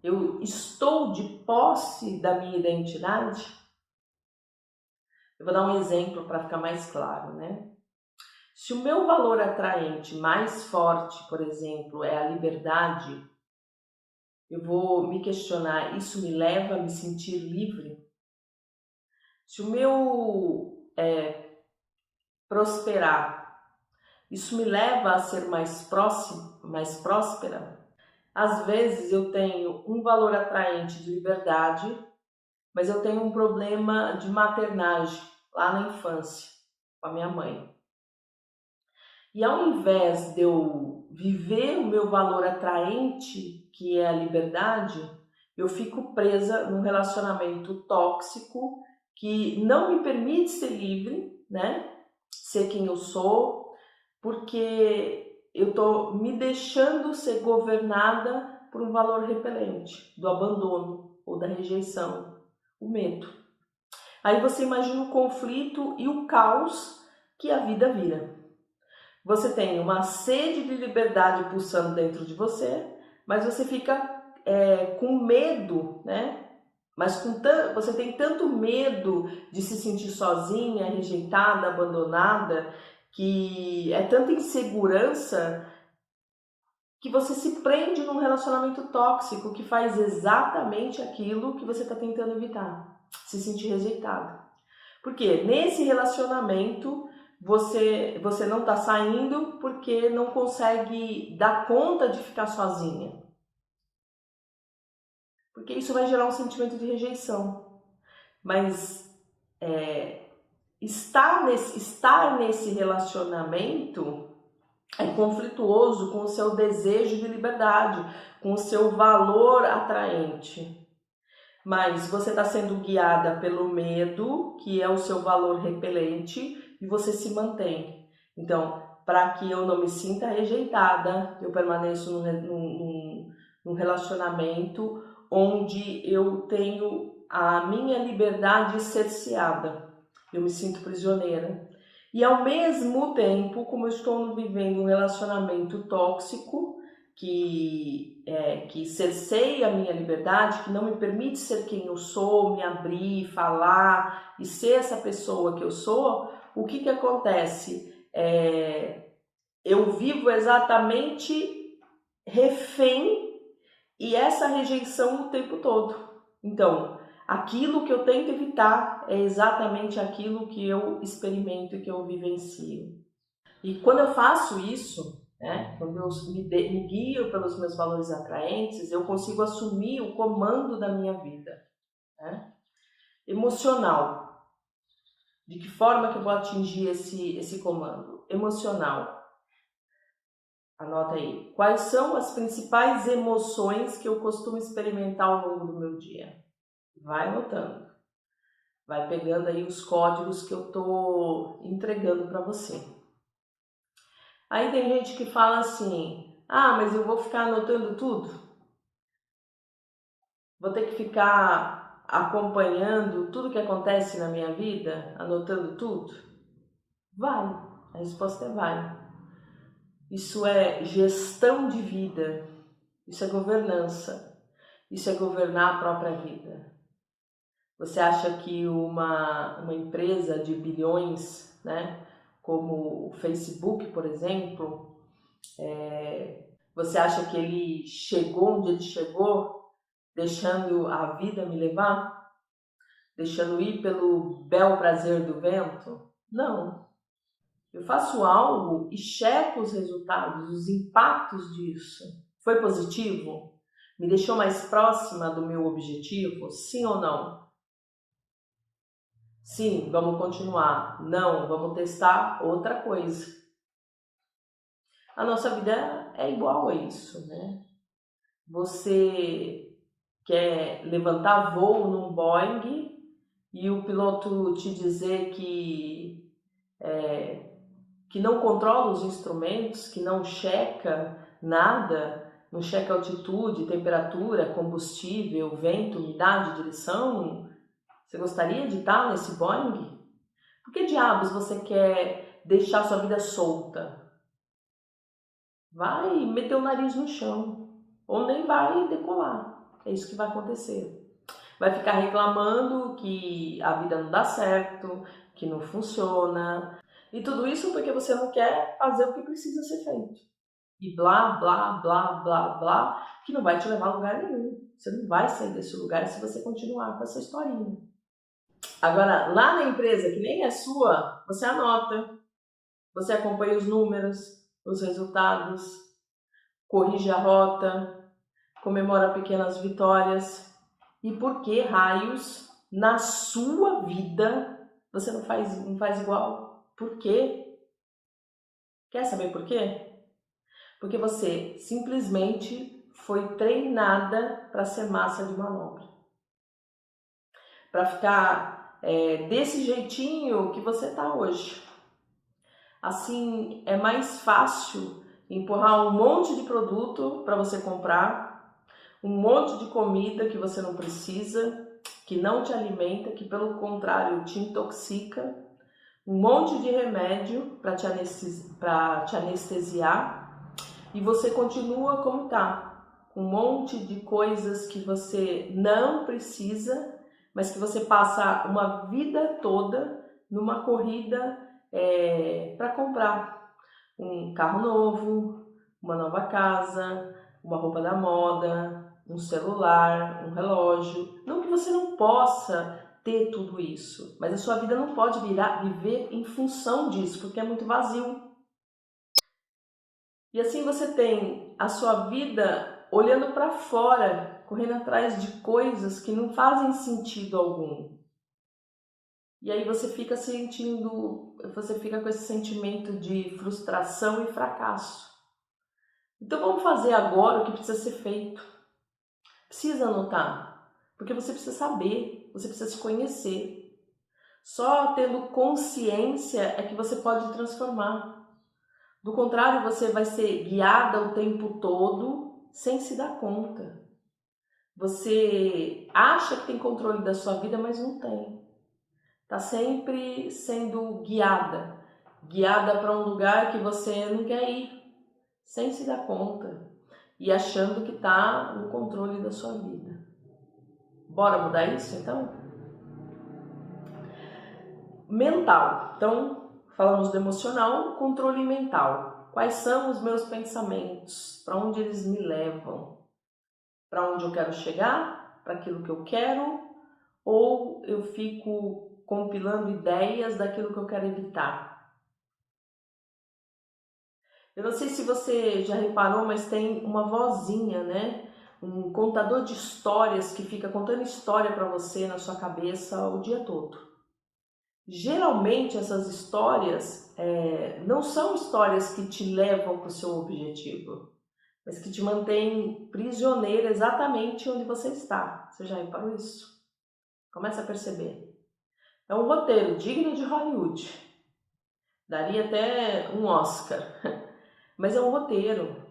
Eu estou de posse da minha identidade? Eu vou dar um exemplo para ficar mais claro, né? Se o meu valor atraente mais forte, por exemplo, é a liberdade, eu vou me questionar, isso me leva a me sentir livre? Se o meu prosperar, isso me leva a ser mais próspera? Às vezes eu tenho um valor atraente de liberdade, mas eu tenho um problema de maternagem lá na infância, com a minha mãe. E ao invés de eu viver o meu valor atraente, que é a liberdade, Eu fico presa num relacionamento tóxico que não me permite ser livre, né? Ser quem eu sou, porque eu estou me deixando ser governada por um valor repelente, do abandono ou da rejeição, o medo. Aí você imagina o conflito e o caos que a vida vira. Você tem uma sede de liberdade pulsando dentro de você, mas você fica com medo, né? Mas você tem tanto medo de se sentir sozinha, rejeitada, abandonada, que é tanta insegurança que você se prende num relacionamento tóxico que faz exatamente aquilo que você está tentando evitar, se sentir rejeitada. Porque nesse relacionamento você não está saindo porque não consegue dar conta de ficar sozinha. Porque isso vai gerar um sentimento de rejeição. Mas estar nesse relacionamento é conflituoso com o seu desejo de liberdade, com o seu valor atraente. Mas você está sendo guiada pelo medo, que é o seu valor repelente, e você se mantém. Então, para que eu não me sinta rejeitada, eu permaneço num relacionamento onde eu tenho a minha liberdade cerceada. Eu me sinto prisioneira. E ao mesmo tempo, como eu estou vivendo um relacionamento tóxico, que cerceia a minha liberdade, que não me permite ser quem eu sou, me abrir, falar e ser essa pessoa que eu sou, o que acontece? Eu vivo exatamente refém e essa rejeição o tempo todo. Então, aquilo que eu tento evitar é exatamente aquilo que eu experimento e que eu vivencio. E quando eu faço isso, quando eu me guio pelos meus valores atraentes, eu consigo assumir o comando da minha vida. Emocional. De que forma que eu vou atingir esse comando? Emocional. Anota aí. Quais são as principais emoções que eu costumo experimentar ao longo do meu dia? Vai anotando. Vai pegando aí os códigos que eu estou entregando para você. Aí tem gente que fala assim, mas eu vou ficar anotando tudo? Vou ter que ficar acompanhando tudo que acontece na minha vida, anotando tudo? Vai, a resposta é vai. Isso é gestão de vida, isso é governança, isso é governar a própria vida. Você acha que uma empresa de bilhões, como o Facebook, por exemplo, você acha que ele chegou onde ele chegou deixando a vida me levar? Deixando ir pelo bel prazer do vento? Não. Eu faço algo e checo os resultados, os impactos disso. Foi positivo? Me deixou mais próxima do meu objetivo? Sim ou não? Sim, vamos continuar. Não, vamos testar outra coisa. A nossa vida é igual a isso, né? Você quer levantar voo num Boeing e o piloto te dizer que não controla os instrumentos, que não checa nada, não checa altitude, temperatura, combustível, vento, umidade, direção? Você gostaria de estar nesse Boeing? Por que diabos você quer deixar sua vida solta? Vai meter o nariz no chão, ou nem vai decolar. É isso que vai acontecer. Vai ficar reclamando que a vida não dá certo, que não funciona. E tudo isso porque você não quer fazer o que precisa ser feito. E blá, blá, blá, blá, blá, que não vai te levar a lugar nenhum. Você não vai sair desse lugar se você continuar com essa historinha. Agora, lá na empresa que nem é sua, você anota. Você acompanha os números, os resultados, corrige a rota, comemora pequenas vitórias. E por que raios na sua vida você não faz igual? Por quê? Quer saber por quê? Porque você simplesmente foi treinada para ser massa de manobra. Para ficar desse jeitinho que você está hoje. Assim, é mais fácil empurrar um monte de produto para você comprar, um monte de comida que você não precisa, que não te alimenta, que pelo contrário te intoxica, um monte de remédio para te anestesiar e você continua como está, com um monte de coisas que você não precisa, mas que você passa uma vida toda numa corrida para comprar um carro novo, uma nova casa, uma roupa da moda, um celular, um relógio. Não que você não possa ter tudo isso, mas a sua vida não pode viver em função disso, porque é muito vazio. E assim você tem a sua vida olhando para fora, correndo atrás de coisas que não fazem sentido algum. E aí você fica com esse sentimento de frustração e fracasso. Então vamos fazer agora o que precisa ser feito. Precisa anotar, porque você precisa saber, você precisa se conhecer. Só tendo consciência é que você pode transformar. Do contrário, você vai ser guiada o tempo todo sem se dar conta. Você acha que tem controle da sua vida, mas não tem. Está sempre sendo guiada para um lugar que você não quer ir, sem se dar conta e achando que está no controle da sua vida. Bora mudar isso então? Mental. Então, falamos do emocional, controle mental. Quais são os meus pensamentos? Para onde eles me levam? Para onde eu quero chegar? Para aquilo que eu quero? Ou eu fico compilando ideias daquilo que eu quero evitar? Eu não sei se você já reparou, mas tem uma vozinha, né? Um contador de histórias que fica contando história para você na sua cabeça o dia todo. Geralmente essas histórias não são histórias que te levam para o seu objetivo, mas que te mantêm prisioneira exatamente onde você está. Você já reparou isso? Começa a perceber. É um roteiro digno de Hollywood. Daria até um Oscar. Mas é um roteiro.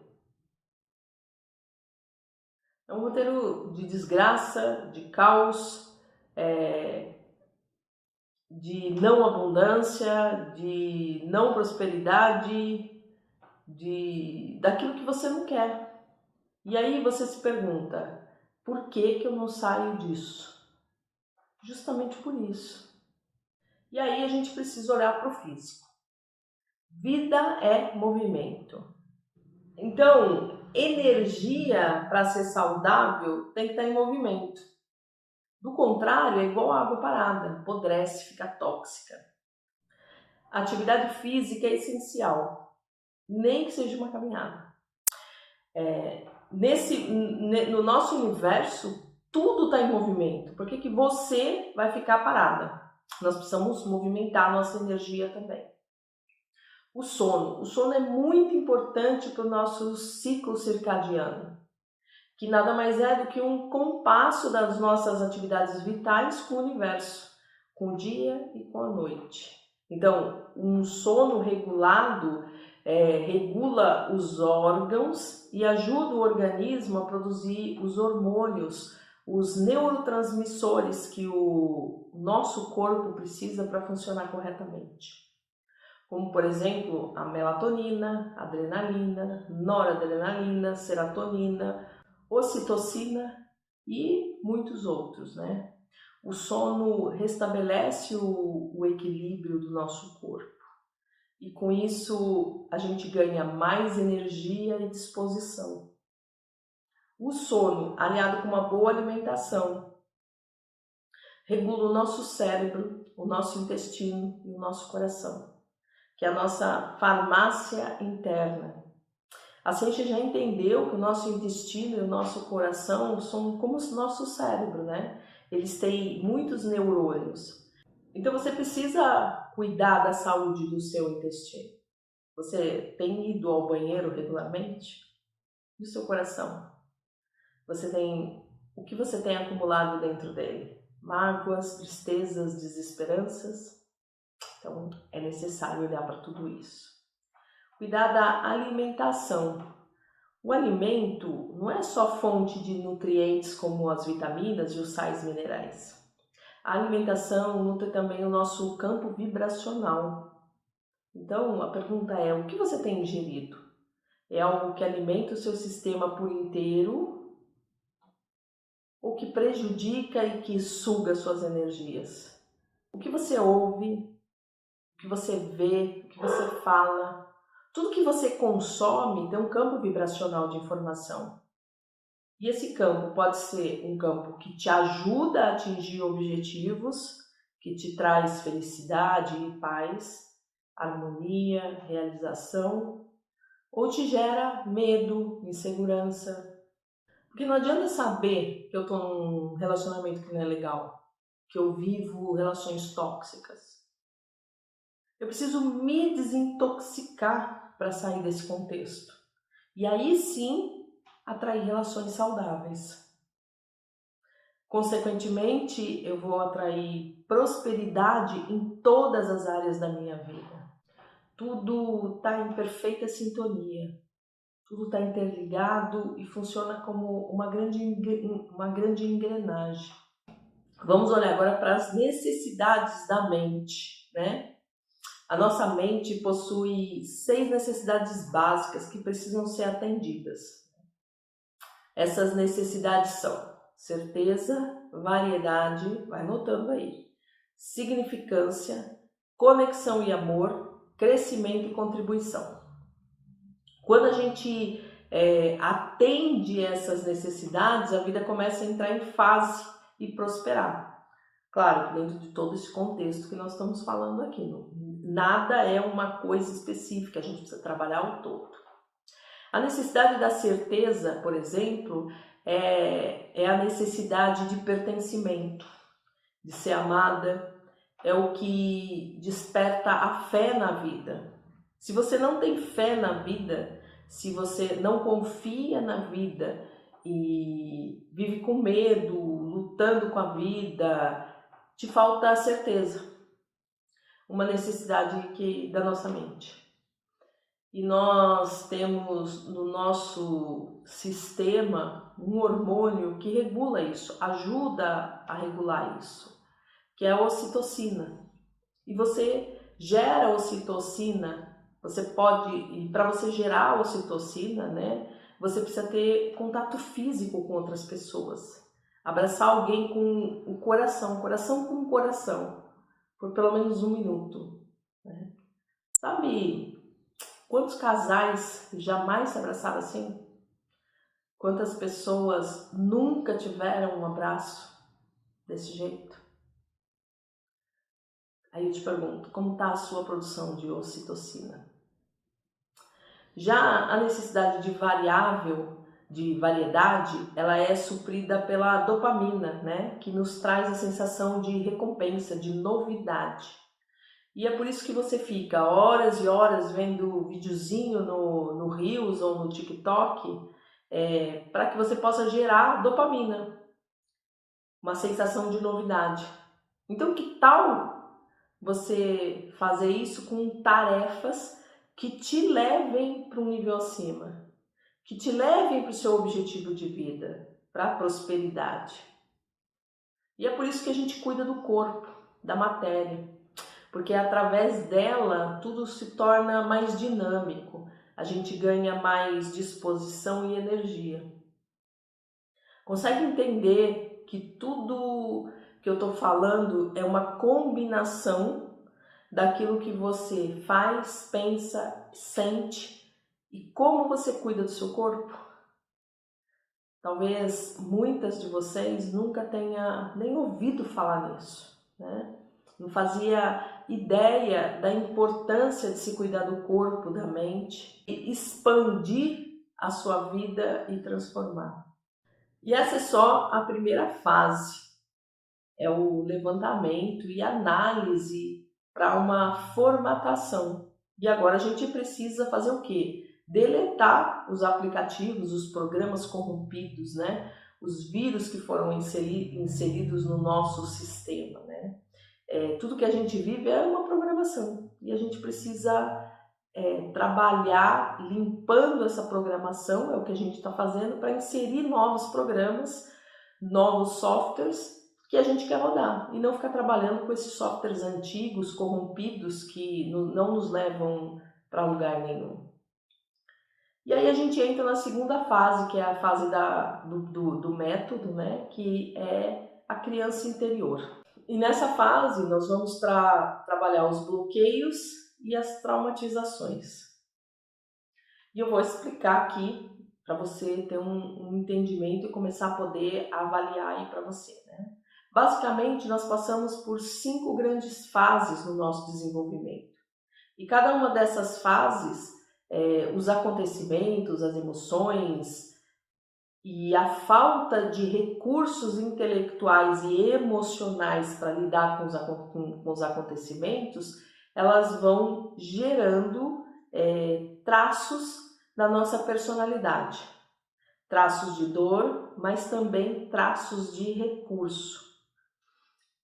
É um roteiro de desgraça, de caos, de não abundância, de não prosperidade, daquilo que você não quer. E aí você se pergunta, por que eu não saio disso? Justamente por isso. E aí a gente precisa olhar para o físico. Vida é movimento. Então, energia para ser saudável tem que estar em movimento. Do contrário, é igual água parada, apodrece, fica tóxica. A atividade física é essencial, nem que seja uma caminhada. No nosso universo, tudo está em movimento. Por que você vai ficar parada? Nós precisamos movimentar a nossa energia também. O sono é muito importante para o nosso ciclo circadiano, que nada mais é do que um compasso das nossas atividades vitais com o universo, com o dia e com a noite. Então, um sono regulado regula os órgãos e ajuda o organismo a produzir os hormônios, os neurotransmissores que o nosso corpo precisa para funcionar corretamente. Como, por exemplo, a melatonina, adrenalina, noradrenalina, serotonina, ocitocina e muitos outros, né? O sono restabelece o equilíbrio do nosso corpo e com isso a gente ganha mais energia e disposição. O sono, aliado com uma boa alimentação, regula o nosso cérebro, o nosso intestino e o nosso coração, que é a nossa farmácia interna. A ciência já entendeu que o nosso intestino e o nosso coração são como o nosso cérebro, né? Eles têm muitos neurônios. Então você precisa cuidar da saúde do seu intestino. Você tem ido ao banheiro regularmente? E o seu coração? O que você tem acumulado dentro dele? Mágoas, tristezas, desesperanças? Então, é necessário olhar para tudo isso. Cuidar da alimentação. O alimento não é só fonte de nutrientes como as vitaminas e os sais minerais. A alimentação nutre também o nosso campo vibracional. Então, a pergunta é: o que você tem ingerido? É algo que alimenta o seu sistema por inteiro ou que prejudica e que suga suas energias? O que você ouve, o que você vê, o que você fala, tudo que você consome tem um campo vibracional de informação. E esse campo pode ser um campo que te ajuda a atingir objetivos, que te traz felicidade e paz, harmonia, realização, ou te gera medo, insegurança. Porque não adianta saber que eu estou num relacionamento que não é legal, que eu vivo relações tóxicas. Eu preciso me desintoxicar para sair desse contexto. E aí sim, atrair relações saudáveis. Consequentemente, eu vou atrair prosperidade em todas as áreas da minha vida. Tudo está em perfeita sintonia. Tudo está interligado e funciona como uma grande engrenagem. Vamos olhar agora para as necessidades da mente, né? A nossa mente possui 6 necessidades básicas que precisam ser atendidas. Essas necessidades são certeza, variedade, vai anotando aí, significância, conexão e amor, crescimento e contribuição. Quando a gente atende essas necessidades, a vida começa a entrar em fase e prosperar. Claro que dentro de todo esse contexto que nós estamos falando aqui, nada é uma coisa específica, a gente precisa trabalhar o todo. A necessidade da certeza, por exemplo, é a necessidade de pertencimento, de ser amada, é o que desperta a fé na vida. Se você não tem fé na vida, se você não confia na vida e vive com medo, lutando com a vida, te falta a certeza, uma necessidade da nossa mente. E nós temos no nosso sistema um hormônio que regula isso, ajuda a regular isso, que é a ocitocina. E você gera ocitocina, e para você gerar a ocitocina, né, você precisa ter contato físico com outras pessoas. Abraçar alguém com o coração com o coração, por pelo menos 1 minuto. Né? Sabe quantos casais jamais se abraçaram assim? Quantas pessoas nunca tiveram um abraço desse jeito? Aí eu te pergunto, como está a sua produção de ocitocina? Já a necessidade de variedade, ela é suprida pela dopamina, né? Que nos traz a sensação de recompensa, de novidade. E é por isso que você fica horas e horas vendo videozinho no Reels ou no TikTok, para que você possa gerar dopamina, uma sensação de novidade. Então, que tal você fazer isso com tarefas que te levem para um nível acima, que te levem para o seu objetivo de vida, para a prosperidade? E é por isso que a gente cuida do corpo, da matéria, porque através dela tudo se torna mais dinâmico, a gente ganha mais disposição e energia. Consegue entender que tudo que eu estou falando é uma combinação daquilo que você faz, pensa, sente e como você cuida do seu corpo? Talvez muitas de vocês nunca tenham nem ouvido falar nisso, né? Não fazia ideia da importância de se cuidar do corpo, da mente, e expandir a sua vida e transformar. E essa é só a primeira fase, é o levantamento e análise para uma formatação. E agora a gente precisa fazer o quê? Deletar tirar os aplicativos, os programas corrompidos, né? Os vírus que foram inseridos no nosso sistema, né? Tudo que a gente vive é uma programação e a gente precisa trabalhar limpando essa programação, é o que a gente está fazendo, para inserir novos programas, novos softwares que a gente quer rodar e não ficar trabalhando com esses softwares antigos, corrompidos, que não nos levam para lugar nenhum. E aí a gente entra na segunda fase, que é a fase do método, né, que é a criança interior. E nessa fase nós vamos trabalhar os bloqueios e as traumatizações. E eu vou explicar aqui para você ter um entendimento e começar a poder avaliar aí para você, né? Basicamente, nós passamos por 5 grandes fases no nosso desenvolvimento. E cada uma dessas fases, os acontecimentos, as emoções e a falta de recursos intelectuais e emocionais para lidar com os acontecimentos, elas vão gerando traços da nossa personalidade. Traços de dor, mas também traços de recurso.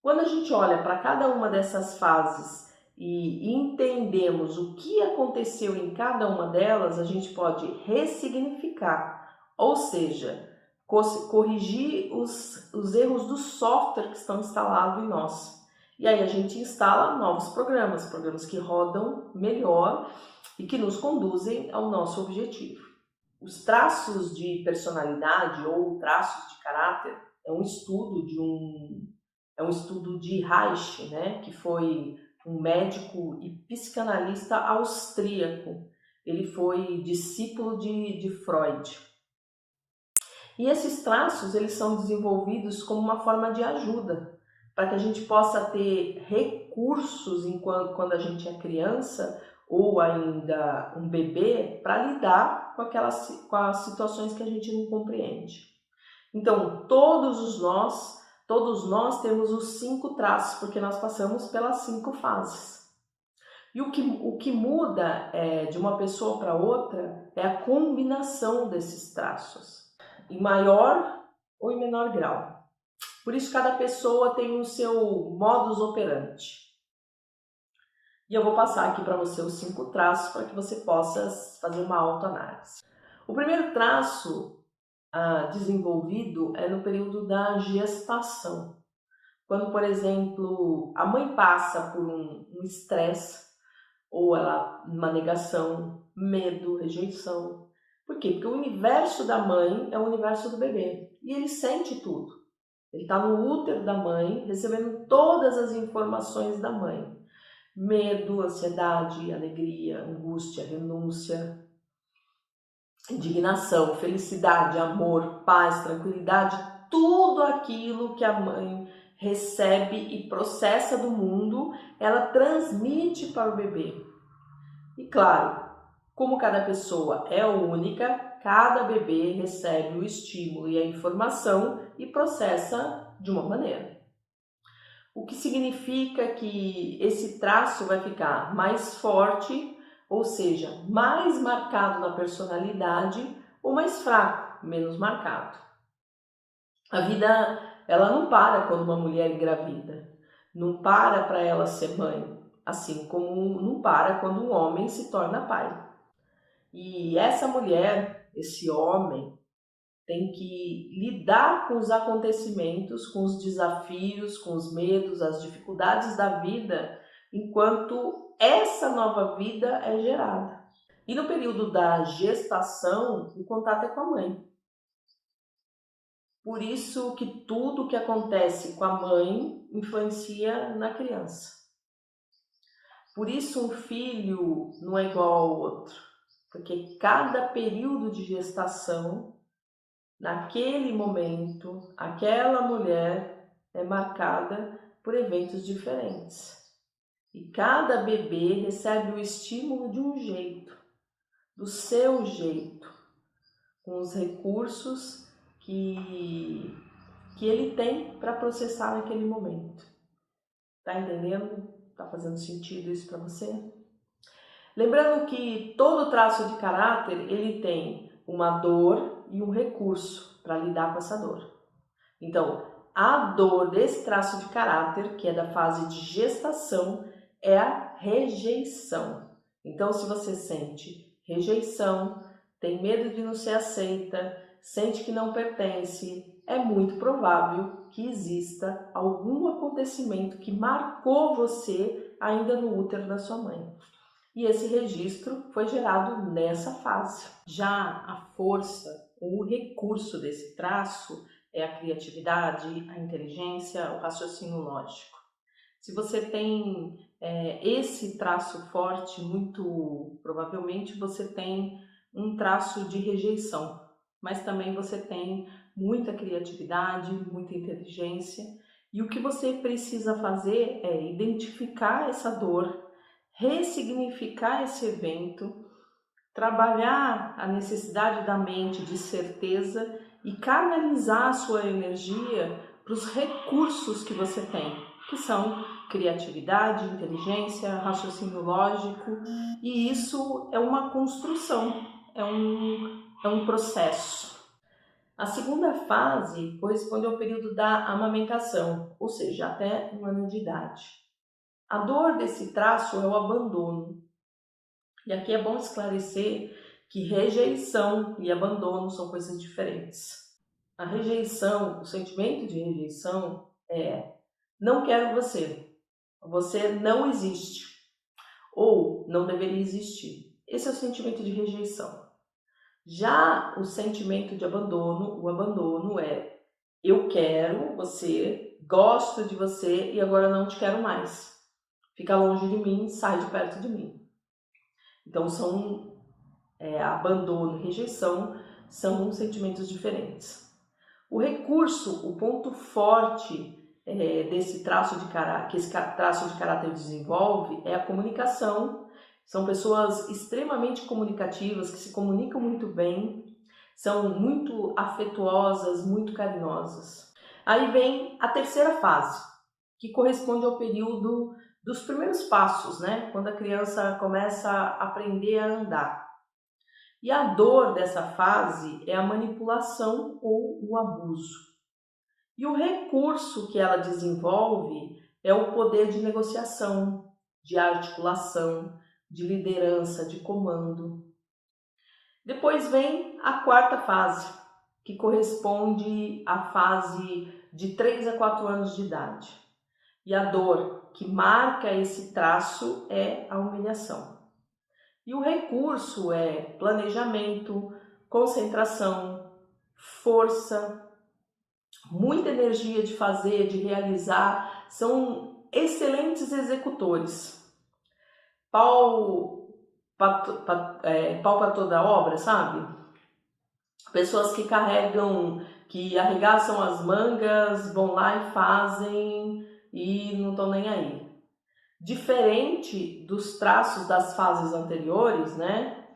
Quando a gente olha para cada uma dessas fases e entendemos o que aconteceu em cada uma delas, a gente pode ressignificar, ou seja, corrigir os erros do software que estão instalados em nós. E aí a gente instala novos programas que rodam melhor e que nos conduzem ao nosso objetivo. Os traços de personalidade ou traços de caráter é um estudo de Reich, né, que foi um médico e psicanalista austríaco. Ele foi discípulo de Freud. E esses traços, eles são desenvolvidos como uma forma de ajuda, para que a gente possa ter recursos quando a gente é criança ou ainda um bebê, para lidar com as situações que a gente não compreende. Então, todos nós temos os 5 traços, porque nós passamos pelas 5 fases. E o que muda de uma pessoa para outra é a combinação desses traços, em maior ou em menor grau. Por isso, cada pessoa tem o seu modus operandi. E eu vou passar aqui para você os 5 traços para que você possa fazer uma autoanálise. O primeiro traço desenvolvido é no período da gestação. Quando, por exemplo, a mãe passa por um estresse, ou uma negação, medo, rejeição. Por quê? Porque o universo da mãe é o universo do bebê. E ele sente tudo. Ele está no útero da mãe, recebendo todas as informações da mãe. Medo, ansiedade, alegria, angústia, renúncia, indignação, felicidade, amor, paz, tranquilidade, tudo aquilo que a mãe recebe e processa do mundo, ela transmite para o bebê. E claro, como cada pessoa é única, cada bebê recebe o estímulo e a informação e processa de uma maneira. O que significa que esse traço vai ficar mais forte, ou seja, mais marcado na personalidade, ou mais fraco, menos marcado. A vida, ela não para quando uma mulher engravida, não para ela ser mãe, assim como não para quando um homem se torna pai. E essa mulher, esse homem, tem que lidar com os acontecimentos, com os desafios, com os medos, as dificuldades da vida, enquanto essa nova vida é gerada. E no período da gestação, o contato é com a mãe. Por isso que tudo que acontece com a mãe influencia na criança. Por isso um filho não é igual ao outro, porque cada período de gestação, naquele momento, aquela mulher é marcada por eventos diferentes. E cada bebê recebe o estímulo de um jeito, do seu jeito, com os recursos que ele tem para processar naquele momento. Tá entendendo? Tá fazendo sentido isso para você? Lembrando que todo traço de caráter, ele tem uma dor e um recurso para lidar com essa dor. Então, a dor desse traço de caráter, que é da fase de gestação, é a rejeição. Então, se você sente rejeição, tem medo de não ser aceita, sente que não pertence, é muito provável que exista algum acontecimento que marcou você ainda no útero da sua mãe. E esse registro foi gerado nessa fase. Já a força ou o recurso desse traço é a criatividade, a inteligência, o raciocínio lógico. Se você tem esse traço forte, muito provavelmente você tem um traço de rejeição, mas também você tem muita criatividade, muita inteligência, e o que você precisa fazer é identificar essa dor, ressignificar esse evento, trabalhar a necessidade da mente de certeza e canalizar a sua energia para os recursos que você tem, que são criatividade, inteligência, raciocínio lógico, e isso é uma construção, é um processo. A segunda fase corresponde ao período da amamentação, ou seja, até 1 ano de idade. A dor desse traço é o abandono. E aqui é bom esclarecer que rejeição e abandono são coisas diferentes. A rejeição, o sentimento de rejeição é: não quero você, você não existe, ou não deveria existir. Esse é o sentimento de rejeição. Já o sentimento de abandono, o abandono é: eu quero você, gosto de você e agora não te quero mais. Fica longe de mim, sai de perto de mim. Então, abandono e rejeição são sentimentos diferentes. O recurso, o ponto forte desse traço de caráter, que esse traço de caráter desenvolve, é a comunicação. São pessoas extremamente comunicativas, que se comunicam muito bem, são muito afetuosas, muito carinhosas. Aí vem a terceira fase, que corresponde ao período dos primeiros passos, né? Quando a criança começa a aprender a andar. E a dor dessa fase é a manipulação ou o abuso. E o recurso que ela desenvolve é o poder de negociação, de articulação, de liderança, de comando. Depois vem a quarta fase, que corresponde à fase de 3 a 4 anos de idade. E a dor que marca esse traço é a humilhação. E o recurso é planejamento, concentração, força, muita energia de fazer, de realizar. São excelentes executores. Pau para toda obra, sabe? Pessoas que carregam, que arregaçam as mangas, vão lá e fazem e não estão nem aí. Diferente dos traços das fases anteriores, né?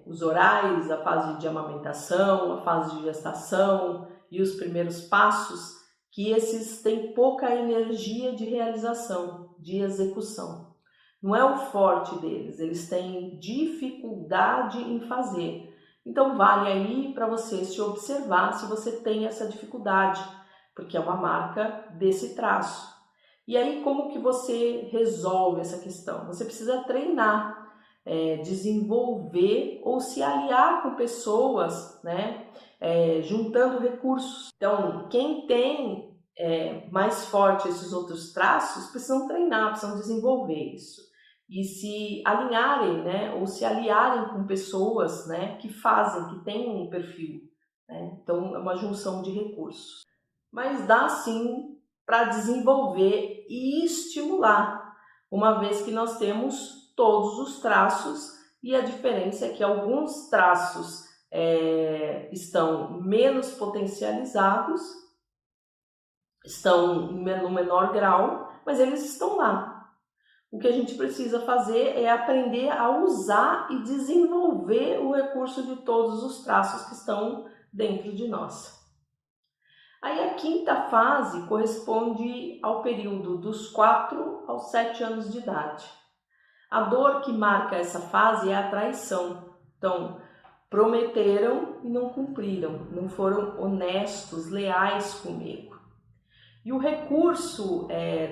Os orais, a fase de amamentação, a fase de gestação e os primeiros passos, que esses têm pouca energia de realização, de execução. Não é o forte deles, eles têm dificuldade em fazer. Então vale aí para você se observar se você tem essa dificuldade, porque é uma marca desse traço. E aí como que você resolve essa questão? Você precisa treinar, desenvolver ou se aliar com pessoas, né? Juntando recursos. Então, quem tem mais forte esses outros traços, precisam treinar, precisam desenvolver isso. E se alinharem, né? Ou se aliarem com pessoas, né? Que fazem, que têm um perfil. Né? Então, é uma junção de recursos. Mas dá sim para desenvolver e estimular, uma vez que nós temos todos os traços, e a diferença é que alguns traços estão menos potencializados, estão no menor grau, mas eles estão lá. O que a gente precisa fazer é aprender a usar e desenvolver o recurso de todos os traços que estão dentro de nós. Aí a quinta fase corresponde ao período dos 4 aos 7 anos de idade. A dor que marca essa fase é a traição. Então, Prometeram e não cumpriram, não foram honestos, leais comigo. E o recurso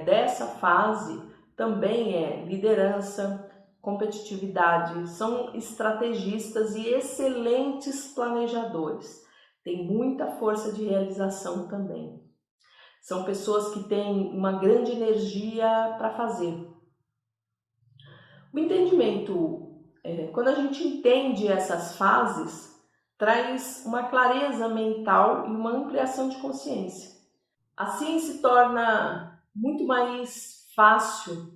dessa fase também é liderança, competitividade, são estrategistas e excelentes planejadores. Tem muita força de realização também. São pessoas que têm uma grande energia para fazer. O entendimento, quando a gente entende essas fases, traz uma clareza mental e uma ampliação de consciência. Assim se torna muito mais fácil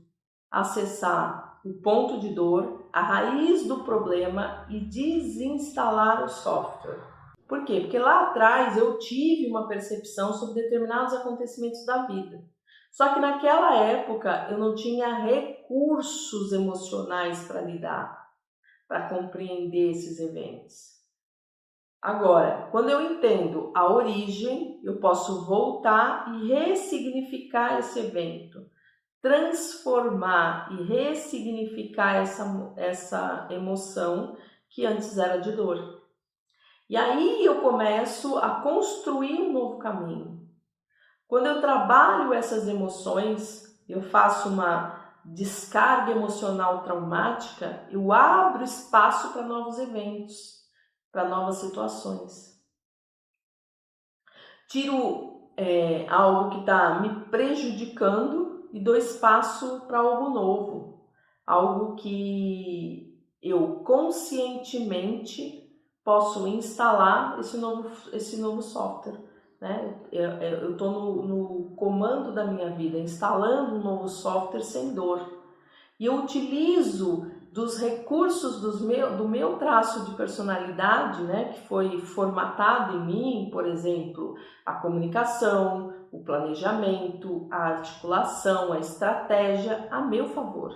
acessar o ponto de dor, a raiz do problema e desinstalar o software. Por quê? Porque lá atrás eu tive uma percepção sobre determinados acontecimentos da vida. Só que naquela época eu não tinha recursos emocionais para lidar, para compreender esses eventos. Agora, quando eu entendo a origem, eu posso voltar e ressignificar esse evento, transformar e ressignificar essa emoção que antes era de dor. E aí eu começo a construir um novo caminho. Quando eu trabalho essas emoções, eu faço uma descarga emocional traumática, eu abro espaço para novos eventos, para novas situações. Tiro algo que está me prejudicando e dou espaço para algo novo, algo que eu conscientemente posso instalar esse novo software. Né? Eu estou no comando da minha vida, instalando um novo software sem dor. E eu utilizo dos recursos do meu traço de personalidade, né, que foi formatado em mim, por exemplo, a comunicação, o planejamento, a articulação, a estratégia, a meu favor.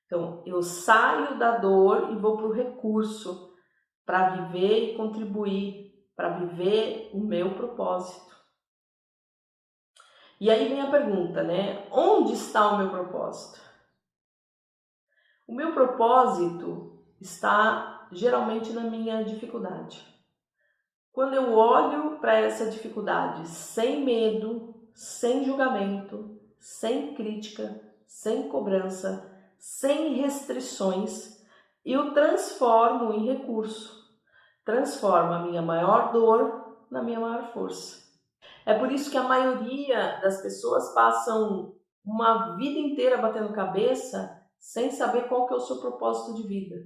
Então, eu saio da dor e vou para o recurso, para viver e contribuir, para viver o meu propósito. E aí vem a pergunta, né? Onde está o meu propósito? O meu propósito está geralmente na minha dificuldade. Quando eu olho para essa dificuldade sem medo, sem julgamento, sem crítica, sem cobrança, sem restrições, eu transformo em recurso. Transformo a minha maior dor na minha maior força. É por isso que a maioria das pessoas passam uma vida inteira batendo cabeça sem saber qual que é o seu propósito de vida.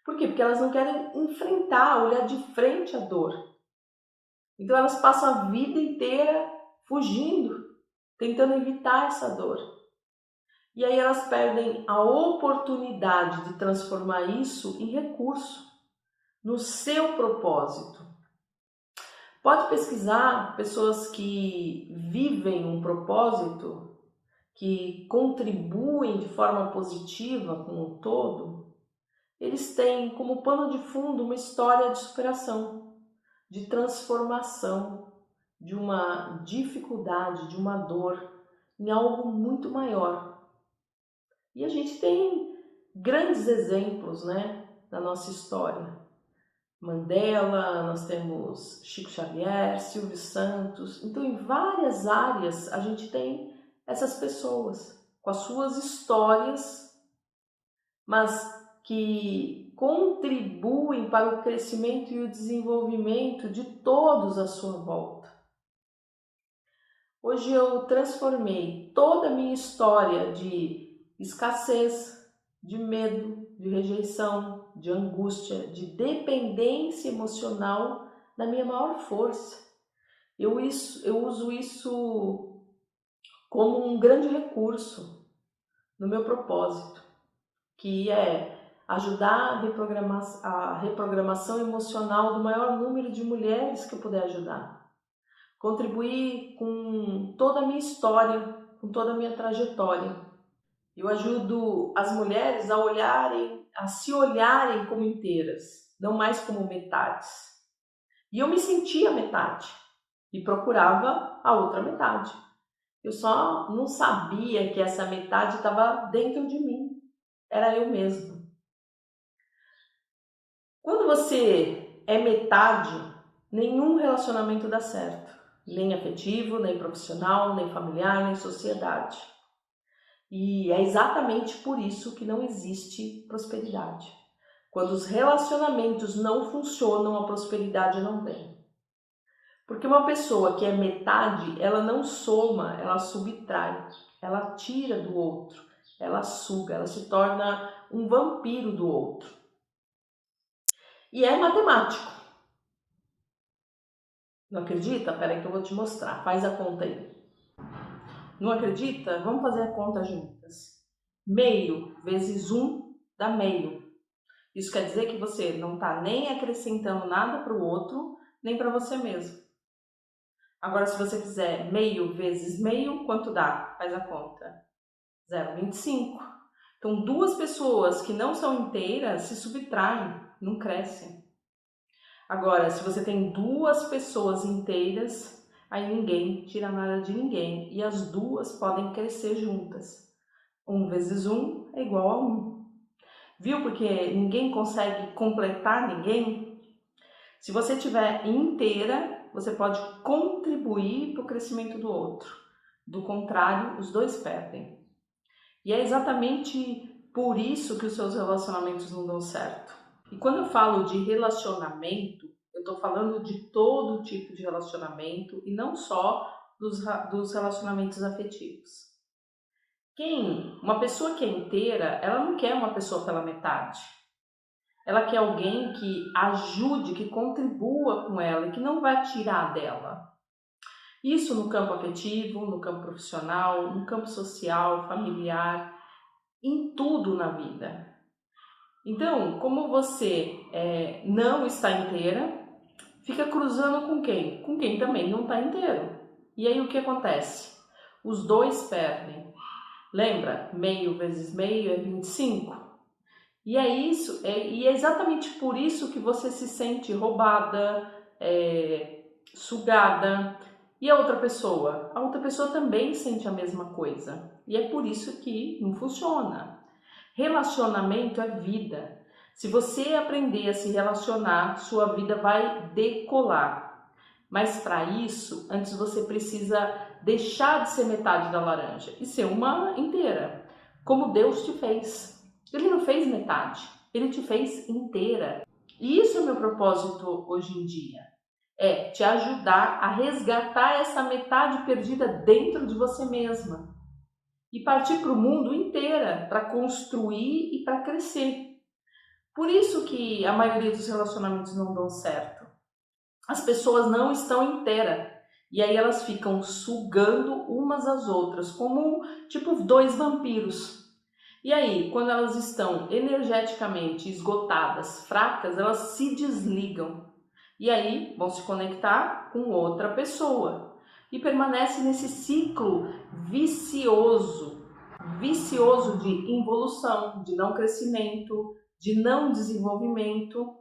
Por quê? Porque elas não querem enfrentar, olhar de frente a dor. Então elas passam a vida inteira fugindo, tentando evitar essa dor. E aí elas perdem a oportunidade de transformar isso em recurso, no seu propósito. Pode pesquisar pessoas que vivem um propósito, que contribuem de forma positiva com o todo. Eles têm como pano de fundo uma história de superação, de transformação, de uma dificuldade, de uma dor, em algo muito maior. E a gente tem grandes exemplos, né, na nossa história. Mandela, nós temos Chico Xavier, Silvio Santos. Então, em várias áreas, a gente tem essas pessoas com as suas histórias, mas que contribuem para o crescimento e o desenvolvimento de todos à sua volta. Hoje eu transformei toda a minha história de escassez, de medo, de rejeição, de angústia, de dependência emocional na minha maior força. Eu uso isso como um grande recurso no meu propósito, que é ajudar a reprogramação emocional do maior número de mulheres que eu puder ajudar. Contribuir com toda a minha história, com toda a minha trajetória. Eu ajudo as mulheres a se olharem como inteiras, não mais como metades. E eu me sentia metade e procurava a outra metade. Eu só não sabia que essa metade estava dentro de mim. Era eu mesma. Quando você é metade, nenhum relacionamento dá certo. Nem afetivo, nem profissional, nem familiar, nem sociedade. E é exatamente por isso que não existe prosperidade. Quando os relacionamentos não funcionam, a prosperidade não vem. Porque uma pessoa que é metade, ela não soma, ela subtrai, ela tira do outro, ela suga, ela se torna um vampiro do outro. E é matemático. Não acredita? Peraí que eu vou te mostrar. Faz a conta aí. Não acredita? Vamos fazer a conta juntas. Meio vezes 1 dá meio. Isso quer dizer que você não está nem acrescentando nada para o outro, nem para você mesmo. Agora, se você fizer meio vezes meio, quanto dá? Faz a conta. 0,25. Então, duas pessoas que não são inteiras se subtraem, não crescem. Agora, se você tem duas pessoas inteiras, aí ninguém tira nada de ninguém e as duas podem crescer juntas. 1 vezes 1 é igual a 1. Viu? Porque ninguém consegue completar ninguém. Se você estiver inteira, você pode contribuir para o crescimento do outro. Do contrário, os dois perdem. E é exatamente por isso que os seus relacionamentos não dão certo. E quando eu falo de relacionamento, eu estou falando de todo tipo de relacionamento e não só dos relacionamentos afetivos. Uma pessoa que é inteira, ela não quer uma pessoa pela metade. Ela quer alguém que ajude, que contribua com ela e que não vai tirar dela. Isso no campo afetivo, no campo profissional, no campo social, familiar, em tudo na vida. Então, como você não está inteira, fica cruzando com quem? Com quem também não está inteiro. E aí o que acontece? Os dois perdem. Lembra? Meio vezes meio é 25. E é isso, e é exatamente por isso que você se sente roubada, sugada. E a outra pessoa? A outra pessoa também sente a mesma coisa. E é por isso que não funciona. Relacionamento é vida. Se você aprender a se relacionar, sua vida vai decolar. Mas para isso, antes você precisa deixar de ser metade da laranja e ser uma inteira, como Deus te fez. Ele não fez metade, ele te fez inteira. E isso é o meu propósito hoje em dia. É te ajudar a resgatar essa metade perdida dentro de você mesma e partir para o mundo inteira para construir e para crescer. Por isso que a maioria dos relacionamentos não dão certo. As pessoas não estão inteiras e aí elas ficam sugando umas às outras, como tipo dois vampiros. E aí, quando elas estão energeticamente esgotadas, fracas, elas se desligam. E aí vão se conectar com outra pessoa. E permanece nesse ciclo vicioso de involução, de não crescimento, de não desenvolvimento.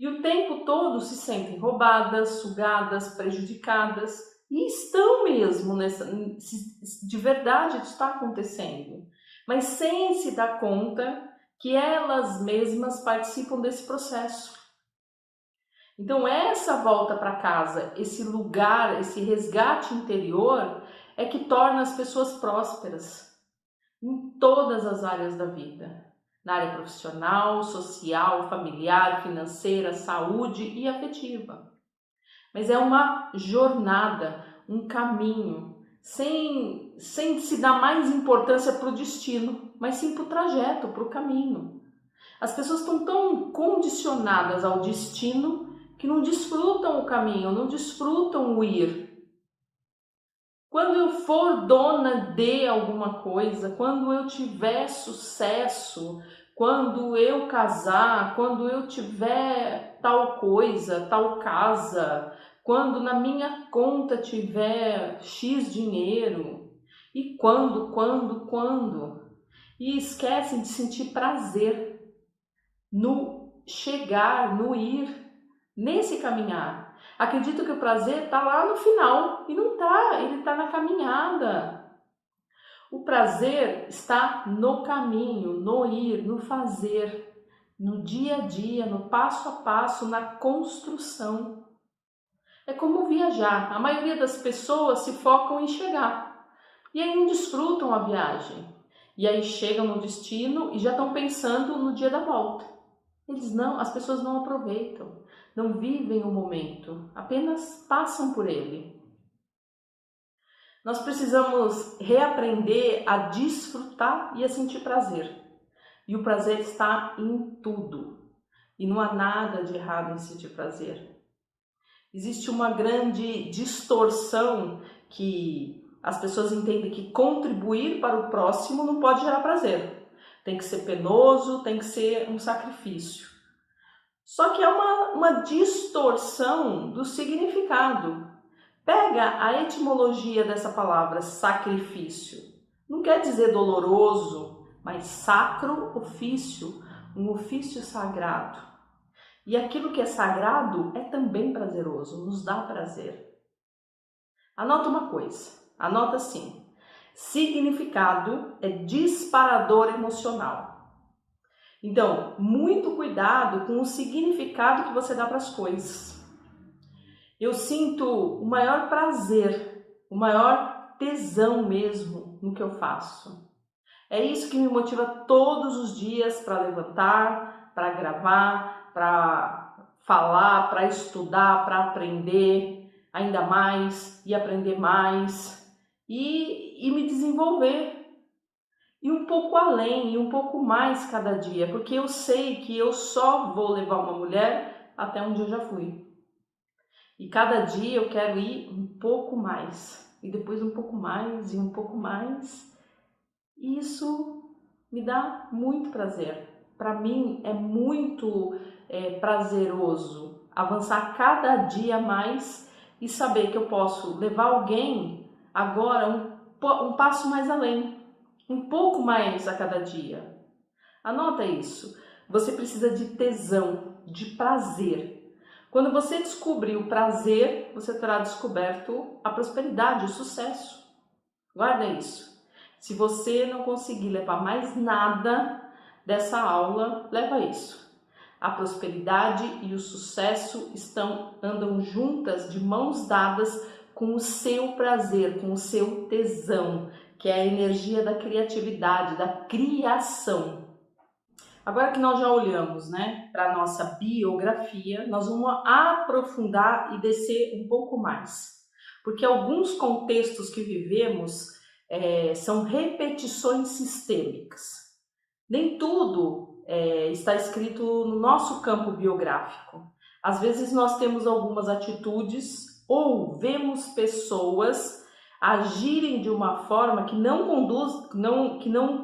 E o tempo todo se sentem roubadas, sugadas, prejudicadas. E estão mesmo de verdade está acontecendo. Mas sem se dar conta que elas mesmas participam desse processo. Então essa volta para casa, esse lugar, esse resgate interior é que torna as pessoas prósperas em todas as áreas da vida. Na área profissional, social, familiar, financeira, saúde e afetiva. Mas é uma jornada, um caminho, sem se dar mais importância para o destino, mas sim para o trajeto, para o caminho. As pessoas estão tão condicionadas ao destino que não desfrutam o caminho, não desfrutam o ir. Quando eu for dona de alguma coisa, quando eu tiver sucesso, quando eu casar, quando eu tiver tal coisa, tal casa, quando na minha conta tiver X dinheiro, e quando. E esquecem de sentir prazer no chegar, no ir, nesse caminhar. Acredito que o prazer está lá no final e não está, ele está na caminhada. O prazer está no caminho, no ir, no fazer. no dia a dia, no passo a passo, na construção. É como viajar. A maioria das pessoas se focam em chegar e aí não desfrutam a viagem. E aí chegam no destino e já estão pensando no dia da volta. As pessoas não aproveitam, não vivem o momento, apenas passam por ele. Nós precisamos reaprender a desfrutar e a sentir prazer. E o prazer está em tudo. E não há nada de errado em sentir prazer. Existe uma grande distorção que as pessoas entendem que contribuir para o próximo não pode gerar prazer. Tem que ser penoso, tem que ser um sacrifício. Só que é uma distorção do significado. Pega a etimologia dessa palavra sacrifício. Não quer dizer doloroso, mas sacro ofício, um ofício sagrado. E aquilo que é sagrado é também prazeroso, nos dá prazer. Anota uma coisa, anota assim: significado é disparador emocional. Então, muito cuidado com o significado que você dá para as coisas. Eu sinto o maior prazer, o maior tesão mesmo no que eu faço. É isso que me motiva todos os dias para levantar, para gravar, para falar, para estudar, para aprender ainda mais e aprender mais e me desenvolver. E um pouco além, e um pouco mais cada dia, porque eu sei que eu só vou levar uma mulher até onde eu já fui. E cada dia eu quero ir um pouco mais, e depois um pouco mais, e um pouco mais. E isso me dá muito prazer. Para mim é muito prazeroso avançar cada dia mais e saber que eu posso levar alguém agora um passo mais além, um pouco mais a cada dia. Anota isso. Você precisa de tesão, de prazer. Quando você descobrir o prazer, você terá descoberto a prosperidade, o sucesso. Guarda isso. Se você não conseguir levar mais nada dessa aula, leva isso. A prosperidade e o sucesso andam juntas, de mãos dadas, com o seu prazer, com o seu tesão, que é a energia da criatividade, da criação. Agora que nós já olhamos, para a nossa biografia, nós vamos aprofundar e descer um pouco mais. Porque alguns contextos que vivemos são repetições sistêmicas. Nem tudo está escrito no nosso campo biográfico. Às vezes nós temos algumas atitudes ou vemos pessoas agirem de uma forma que não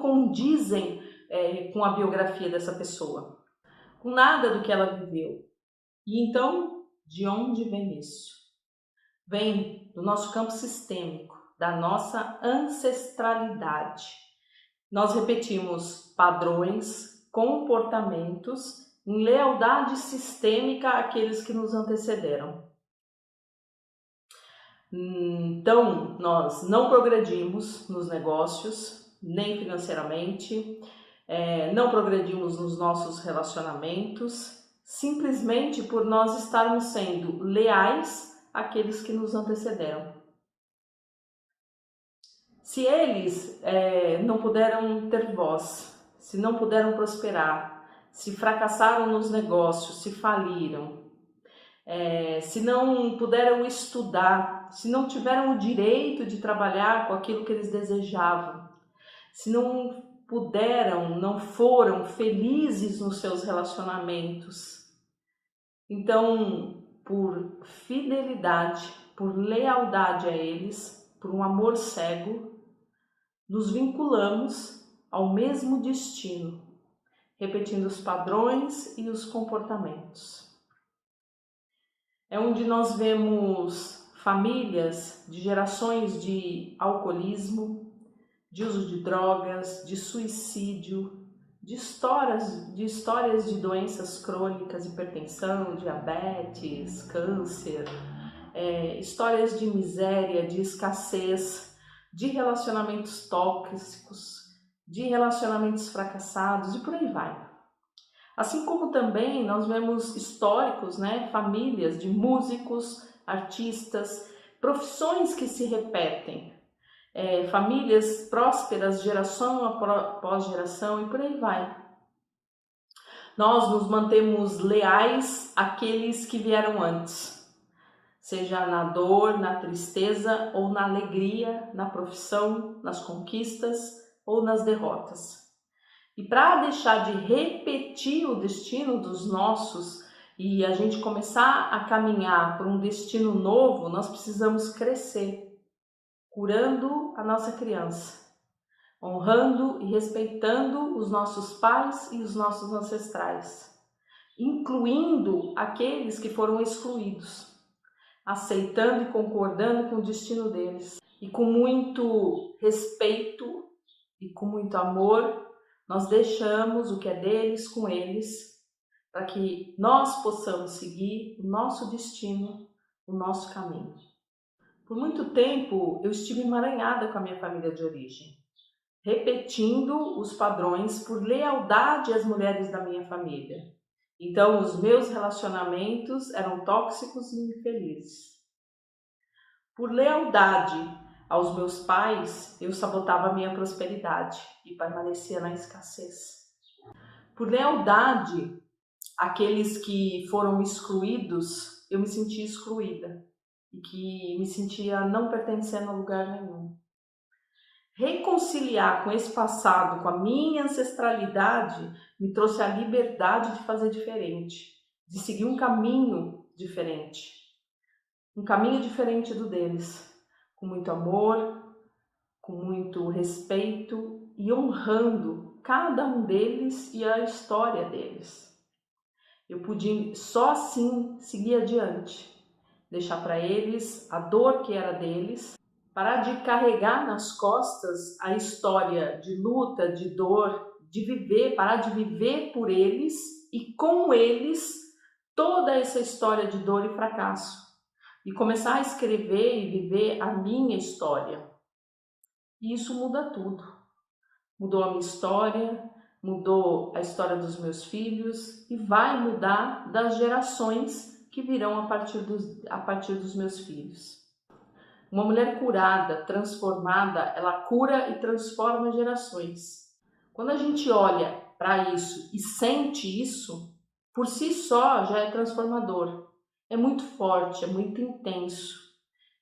condizem com a biografia dessa pessoa, com nada do que ela viveu. E então, de onde vem isso? Vem do nosso campo sistêmico, da nossa ancestralidade. Nós repetimos padrões, comportamentos, em lealdade sistêmica àqueles que nos antecederam. Então, nós não progredimos nos negócios, nem financeiramente, não progredimos nos nossos relacionamentos, simplesmente por nós estarmos sendo leais àqueles que nos antecederam. Se eles não puderam ter voz, se não puderam prosperar, se fracassaram nos negócios, se faliram, se não puderam estudar, se não tiveram o direito de trabalhar com aquilo que eles desejavam, se não puderam, não foram felizes nos seus relacionamentos, então, por fidelidade, por lealdade a eles, por um amor cego, nos vinculamos ao mesmo destino, repetindo os padrões e os comportamentos. É onde nós vemos famílias de gerações de alcoolismo, de uso de drogas, de suicídio, de histórias de doenças crônicas, hipertensão, diabetes, câncer, histórias de miséria, de escassez, de relacionamentos tóxicos, de relacionamentos fracassados e por aí vai. Assim como também nós vemos históricos, né, famílias de músicos, artistas, profissões que se repetem, famílias prósperas geração após geração e por aí vai. Nós nos mantemos leais àqueles que vieram antes, seja na dor, na tristeza ou na alegria, na profissão, nas conquistas ou nas derrotas. E para deixar de repetir o destino dos nossos e a gente começar a caminhar por um destino novo, nós precisamos crescer, curando a nossa criança, honrando e respeitando os nossos pais e os nossos ancestrais, incluindo aqueles que foram excluídos, aceitando e concordando com o destino deles. E com muito respeito e com muito amor, nós deixamos o que é deles com eles, para que nós possamos seguir o nosso destino, o nosso caminho. Por muito tempo eu estive emaranhada com a minha família de origem, repetindo os padrões por lealdade às mulheres da minha família. Então os meus relacionamentos eram tóxicos e infelizes. Por lealdade aos meus pais, eu sabotava a minha prosperidade e permanecia na escassez. Por lealdade àqueles que foram excluídos, eu me sentia excluída e que me sentia não pertencendo a lugar nenhum. Reconciliar com esse passado, com a minha ancestralidade, me trouxe a liberdade de fazer diferente, de seguir um caminho diferente do deles, com muito amor, com muito respeito e honrando cada um deles e a história deles. Eu pude só assim seguir adiante, deixar para eles a dor que era deles, parar de carregar nas costas a história de luta, de dor, de viver, parar de viver por eles e com eles toda essa história de dor e fracasso. E começar a escrever e viver a minha história. E isso muda tudo. Mudou a minha história, mudou a história dos meus filhos e vai mudar das gerações que virão a partir dos meus filhos. Uma mulher curada, transformada, ela cura e transforma gerações. Quando a gente olha para isso e sente isso, por si só já é transformador. É muito forte, é muito intenso.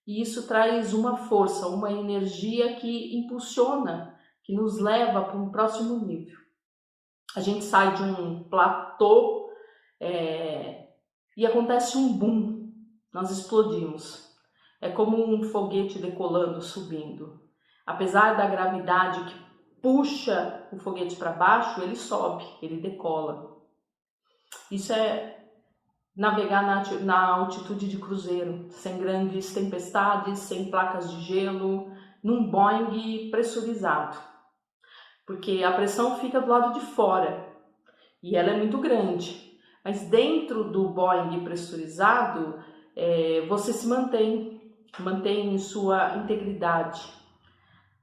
E isso traz uma força, uma energia que impulsiona, que nos leva para um próximo nível. A gente sai de um platô e acontece um boom, nós explodimos. É como um foguete decolando, subindo. Apesar da gravidade que puxa o foguete para baixo, ele sobe, ele decola. Isso é navegar na altitude de cruzeiro, sem grandes tempestades, sem placas de gelo, num Boeing pressurizado. Porque a pressão fica do lado de fora e ela é muito grande. Mas dentro do Boeing pressurizado, você se mantém em sua integridade.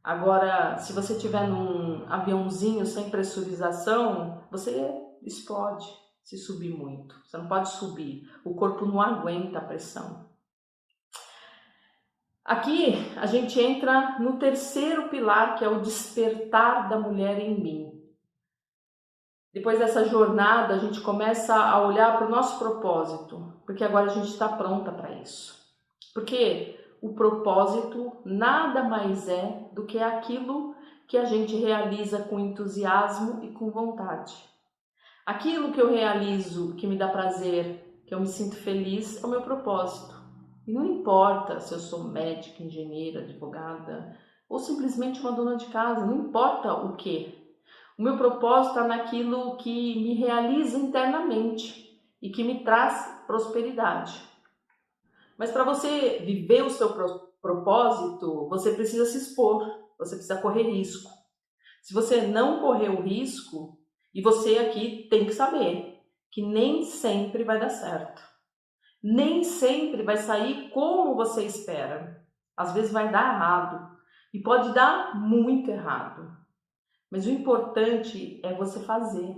Agora, se você estiver num aviãozinho sem pressurização, você explode se subir muito. Você não pode subir, o corpo não aguenta a pressão. Aqui a gente entra no terceiro pilar, que é o despertar da mulher em mim. Depois dessa jornada, a gente começa a olhar para o nosso propósito, porque agora a gente está pronta para isso. Porque o propósito nada mais é do que aquilo que a gente realiza com entusiasmo e com vontade. Aquilo que eu realizo, que me dá prazer, que eu me sinto feliz, é o meu propósito. E não importa se eu sou médica, engenheira, advogada ou simplesmente uma dona de casa, não importa o quê. O meu propósito está naquilo que me realiza internamente e que me traz prosperidade. Mas para você viver o seu propósito, você precisa se expor, você precisa correr risco. Se você não correr o risco, e você aqui tem que saber que nem sempre vai dar certo. Nem sempre vai sair como você espera. Às vezes vai dar errado e pode dar muito errado. Mas o importante é você fazer.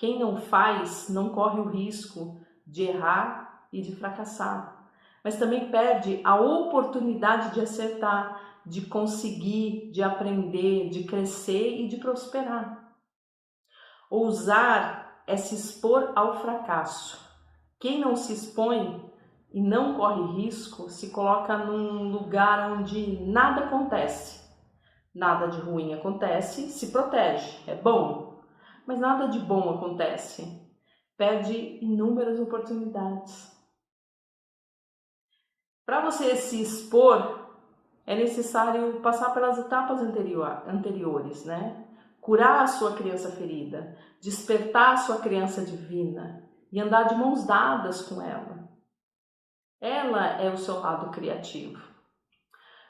Quem não faz não corre o risco de errar e de fracassar, mas também perde a oportunidade de acertar, de conseguir, de aprender, de crescer e de prosperar. Ousar é se expor ao fracasso. Quem não se expõe e não corre risco se coloca num lugar onde nada acontece. Nada de ruim acontece, se protege, é bom, mas nada de bom acontece. Perde inúmeras oportunidades. Para você se expor, é necessário passar pelas etapas anteriores, né? Curar a sua criança ferida, despertar a sua criança divina e andar de mãos dadas com ela. Ela é o seu lado criativo.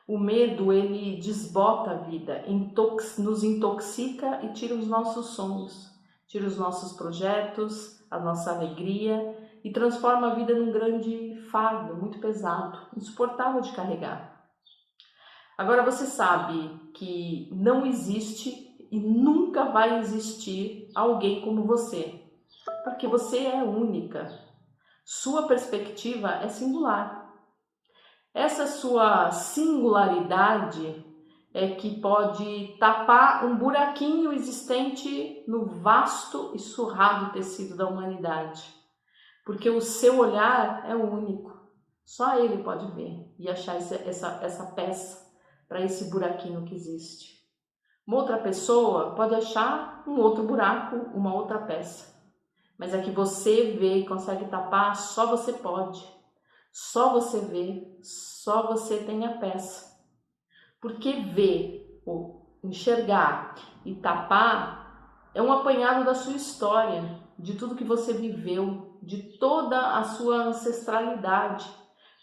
O medo, ele desbota a vida, nos intoxica e tira os nossos sonhos, tira os nossos projetos, a nossa alegria e transforma a vida num grande fardo, muito pesado, insuportável de carregar. Agora você sabe que não existe e nunca vai existir alguém como você, porque você é única. Sua perspectiva é singular. Essa sua singularidade é que pode tapar um buraquinho existente no vasto e surrado tecido da humanidade, porque o seu olhar é único. Só ele pode ver e achar essa peça para esse buraquinho que existe. Uma outra pessoa pode achar um outro buraco, uma outra peça, mas a que você vê e consegue tapar, só você pode. Só você vê, só você tem a peça. Porque ver, ou enxergar e tapar é um apanhado da sua história, de tudo que você viveu, de toda a sua ancestralidade,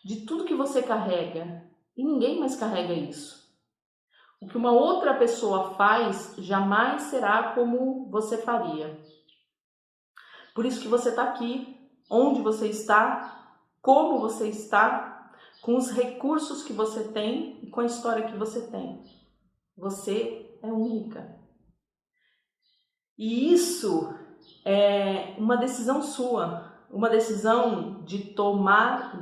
de tudo que você carrega. E ninguém mais carrega isso. O que uma outra pessoa faz jamais será como você faria. Por isso que você está aqui, onde você está, como você está, com os recursos que você tem e com a história que você tem. Você é única. E isso é uma decisão sua, uma decisão de tornar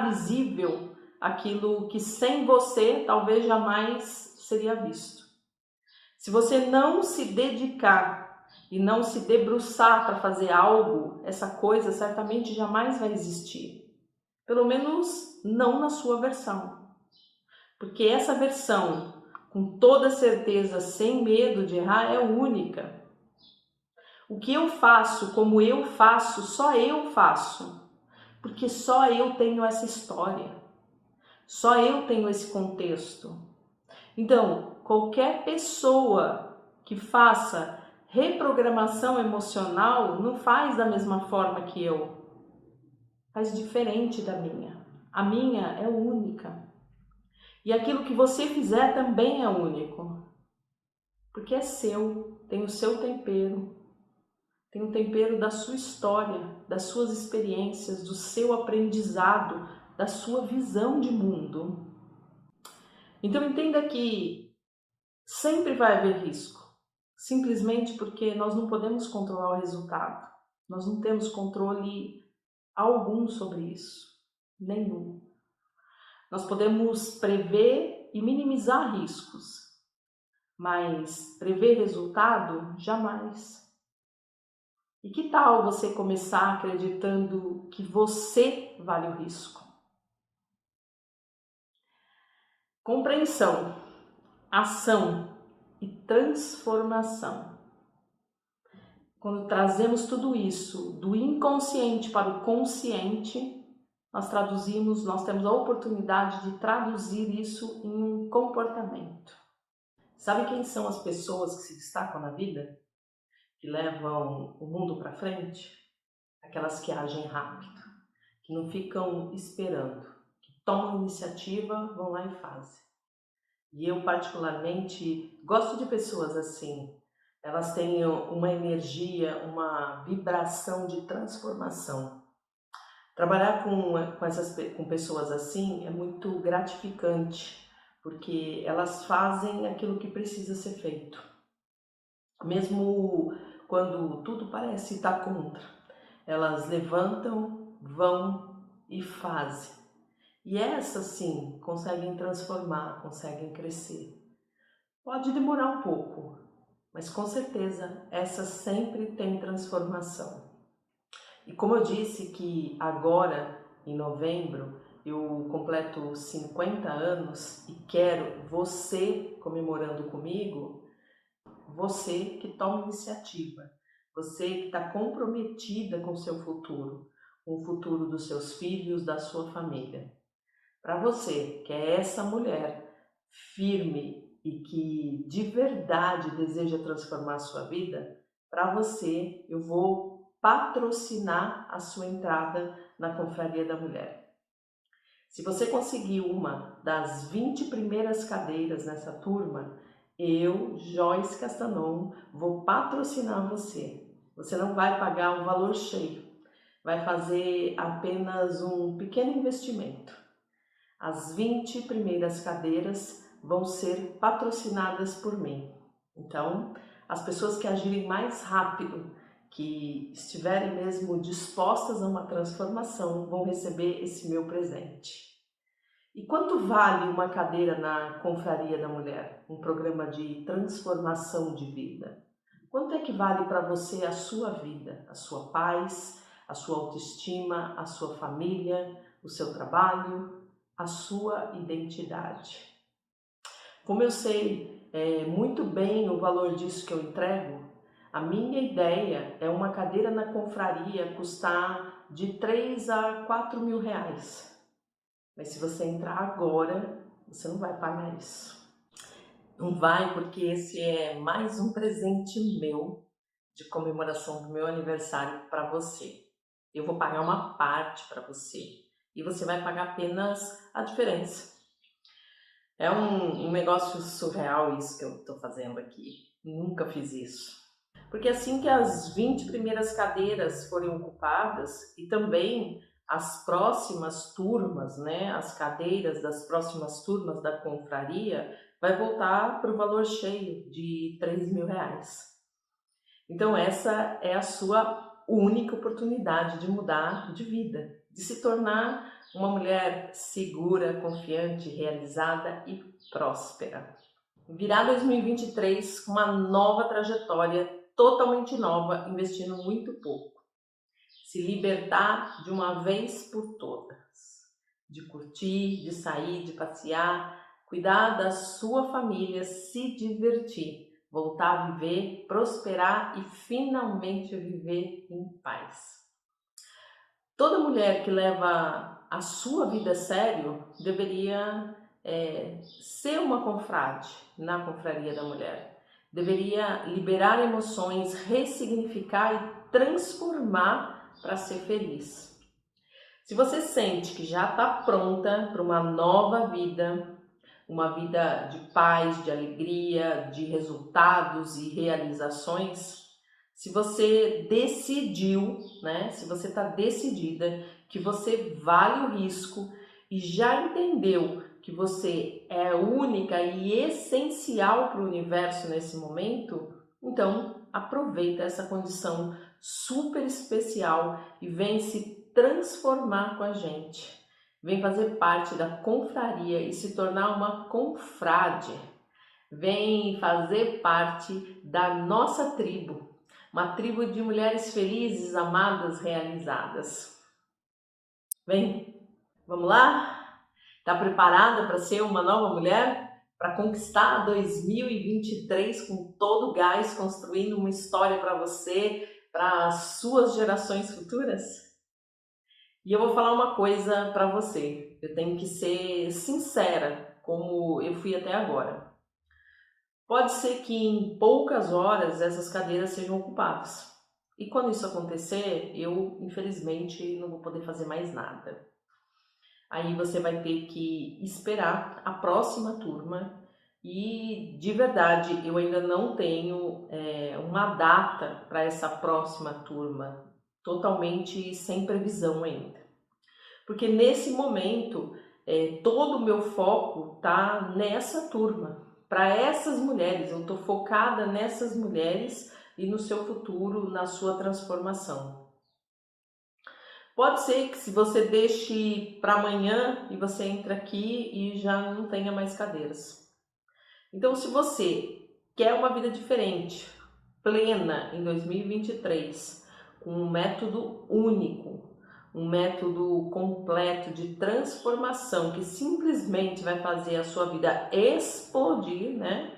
visível aquilo que sem você talvez jamais seria visto. Se você não se dedicar e não se debruçar para fazer algo, essa coisa certamente jamais vai existir. Pelo menos não na sua versão. Porque essa versão, com toda certeza, sem medo de errar, é única. O que eu faço, como eu faço, só eu faço. Porque só eu tenho essa história. Só eu tenho esse contexto. Então, qualquer pessoa que faça reprogramação emocional não faz da mesma forma que eu. Faz diferente da minha. A minha é única. E aquilo que você fizer também é único. Porque é seu, tem o seu tempero. Tem o tempero da sua história, das suas experiências, do seu aprendizado, da sua visão de mundo. Então entenda que sempre vai haver risco, simplesmente porque nós não podemos controlar o resultado. Nós não temos controle algum sobre isso, nenhum. Nós podemos prever e minimizar riscos, mas prever resultado, jamais. E que tal você começar acreditando que você vale o risco? Compreensão, ação e transformação. Quando trazemos tudo isso do inconsciente para o consciente, nós temos a oportunidade de traduzir isso em um comportamento. Sabe quem são as pessoas que se destacam na vida? Que levam o mundo para frente? Aquelas que agem rápido, que não ficam esperando, que tomam iniciativa, vão lá e fazem. E eu particularmente gosto de pessoas assim. Elas têm uma energia, uma vibração de transformação. Trabalhar com pessoas assim é muito gratificante, porque elas fazem aquilo que precisa ser feito. Mesmo quando tudo parece estar contra. Elas levantam, vão e fazem. E essas sim conseguem transformar, conseguem crescer. Pode demorar um pouco, mas com certeza essas sempre têm transformação. E como eu disse que agora, em novembro, eu completo 50 anos e quero você comemorando comigo, você que toma iniciativa, você que está comprometida com o seu futuro, com o futuro dos seus filhos, da sua família. Para você que é essa mulher firme e que de verdade deseja transformar a sua vida, para você eu vou patrocinar a sua entrada na Confraria da Mulher. Se você conseguir uma das 20 primeiras cadeiras nessa turma, eu, Joyce Castanon, vou patrocinar você. Você não vai pagar o valor cheio, vai fazer apenas um pequeno investimento. As 20 primeiras cadeiras vão ser patrocinadas por mim. Então, as pessoas que agirem mais rápido, que estiverem mesmo dispostas a uma transformação, vão receber esse meu presente. E quanto vale uma cadeira na Confraria da Mulher, um programa de transformação de vida? Quanto é que vale para você a sua vida, a sua paz, a sua autoestima, a sua família, o seu trabalho, a sua identidade? Como eu sei muito bem o valor disso que eu entrego, a minha ideia é uma cadeira na confraria custar de 3 a 4 mil reais. Mas se você entrar agora, você não vai pagar isso. Não vai, porque esse é mais um presente meu de comemoração do meu aniversário para você. Eu vou pagar uma parte para você e você vai pagar apenas a diferença. É um negócio surreal isso que eu estou fazendo aqui. Nunca fiz isso. Porque assim que as 20 primeiras cadeiras forem ocupadas e também as próximas turmas, né, as cadeiras das próximas turmas da confraria, vai voltar para o valor cheio de 3 mil reais. Então essa é a sua única oportunidade de mudar de vida, de se tornar uma mulher segura, confiante, realizada e próspera. Virar 2023 com uma nova trajetória, totalmente nova, investindo muito pouco. Se libertar de uma vez por todas, de curtir, de sair, de passear, cuidar da sua família, se divertir, voltar a viver, prosperar e finalmente viver em paz. Toda mulher que leva a sua vida a sério deveria ser uma confrade na Confraria da Mulher. Deveria liberar emoções, ressignificar e transformar para ser feliz. Se você sente que já está pronta para uma nova vida, uma vida de paz, de alegria, de resultados e realizações, se você decidiu, né, se você está decidida que você vale o risco e já entendeu que você é única e essencial para o universo nesse momento, então aproveita essa condição super especial e vem se transformar com a gente. Vem fazer parte da confraria e se tornar uma confrade. Vem fazer parte da nossa tribo, uma tribo de mulheres felizes, amadas, realizadas. Vem, vamos lá? Está preparada para ser uma nova mulher? Para conquistar 2023 com todo o gás, construindo uma história para você, para as suas gerações futuras? E eu vou falar uma coisa para você. Eu tenho que ser sincera, como eu fui até agora. Pode ser que em poucas horas essas cadeiras sejam ocupadas. E quando isso acontecer, eu infelizmente não vou poder fazer mais nada. Aí você vai ter que esperar a próxima turma e de verdade eu ainda não tenho uma data para essa próxima turma, totalmente sem previsão ainda. Porque nesse momento todo o meu foco está nessa turma. Para essas mulheres, eu estou focada nessas mulheres e no seu futuro, na sua transformação. Pode ser que se você deixe para amanhã e você entra aqui e já não tenha mais cadeiras. Então, se você quer uma vida diferente, plena em 2023, com um método único, um método completo de transformação que simplesmente vai fazer a sua vida explodir, né?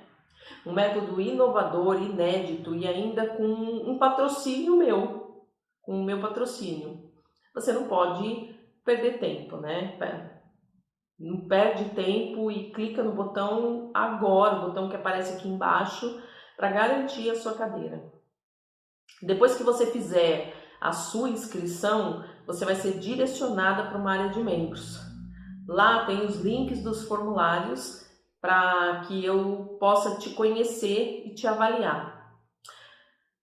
Um método inovador, inédito e ainda com um patrocínio meu, com o meu patrocínio. Você não pode perder tempo, né? Não perde tempo e clica no botão agora, o botão que aparece aqui embaixo, para garantir a sua cadeira. Depois que você fizer a sua inscrição, você vai ser direcionada para uma área de membros. Lá tem os links dos formulários para que eu possa te conhecer e te avaliar.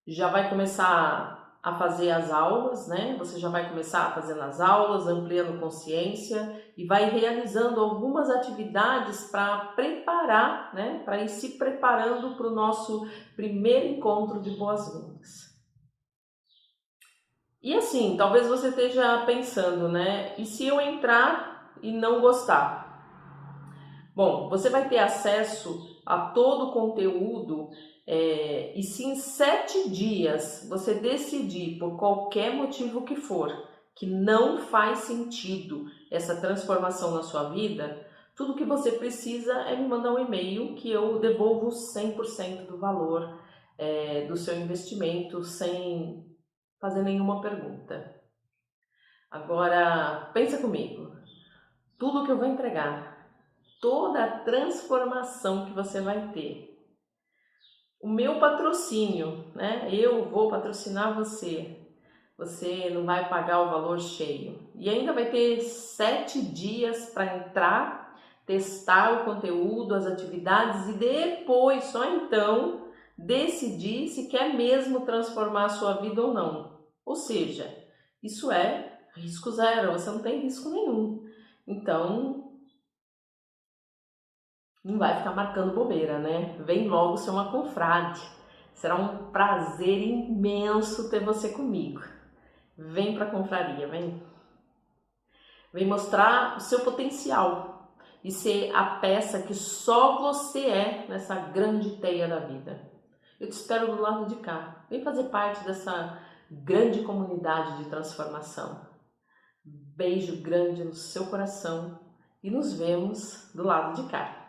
Já vai começar a fazer as aulas, né? Você já vai começar fazendo as aulas, ampliando consciência e vai realizando algumas atividades para preparar, né? Para ir se preparando para o nosso primeiro encontro de boas-vindas. E assim, talvez você esteja pensando, né? E se eu entrar e não gostar? Bom, você vai ter acesso a todo o conteúdo e se em 7 dias você decidir, por qualquer motivo que for, que não faz sentido essa transformação na sua vida, tudo que você precisa é me mandar um e-mail que eu devolvo 100% do valor do seu investimento sem fazer nenhuma pergunta. Agora, pensa comigo, tudo que eu vou entregar, toda a transformação que você vai ter. O meu patrocínio, né? Eu vou patrocinar você. Você não vai pagar o valor cheio. E ainda vai ter 7 dias para entrar, testar o conteúdo, as atividades e depois, só então, decidir se quer mesmo transformar a sua vida ou não. Ou seja, isso é risco zero, você não tem risco nenhum. Então, não vai ficar marcando bobeira, né? Vem logo ser uma confrade. Será um prazer imenso ter você comigo. Vem pra confraria, vem. Vem mostrar o seu potencial e ser a peça que só você é nessa grande teia da vida. Eu te espero do lado de cá. Vem fazer parte dessa grande comunidade de transformação. Beijo grande no seu coração e nos vemos do lado de cá.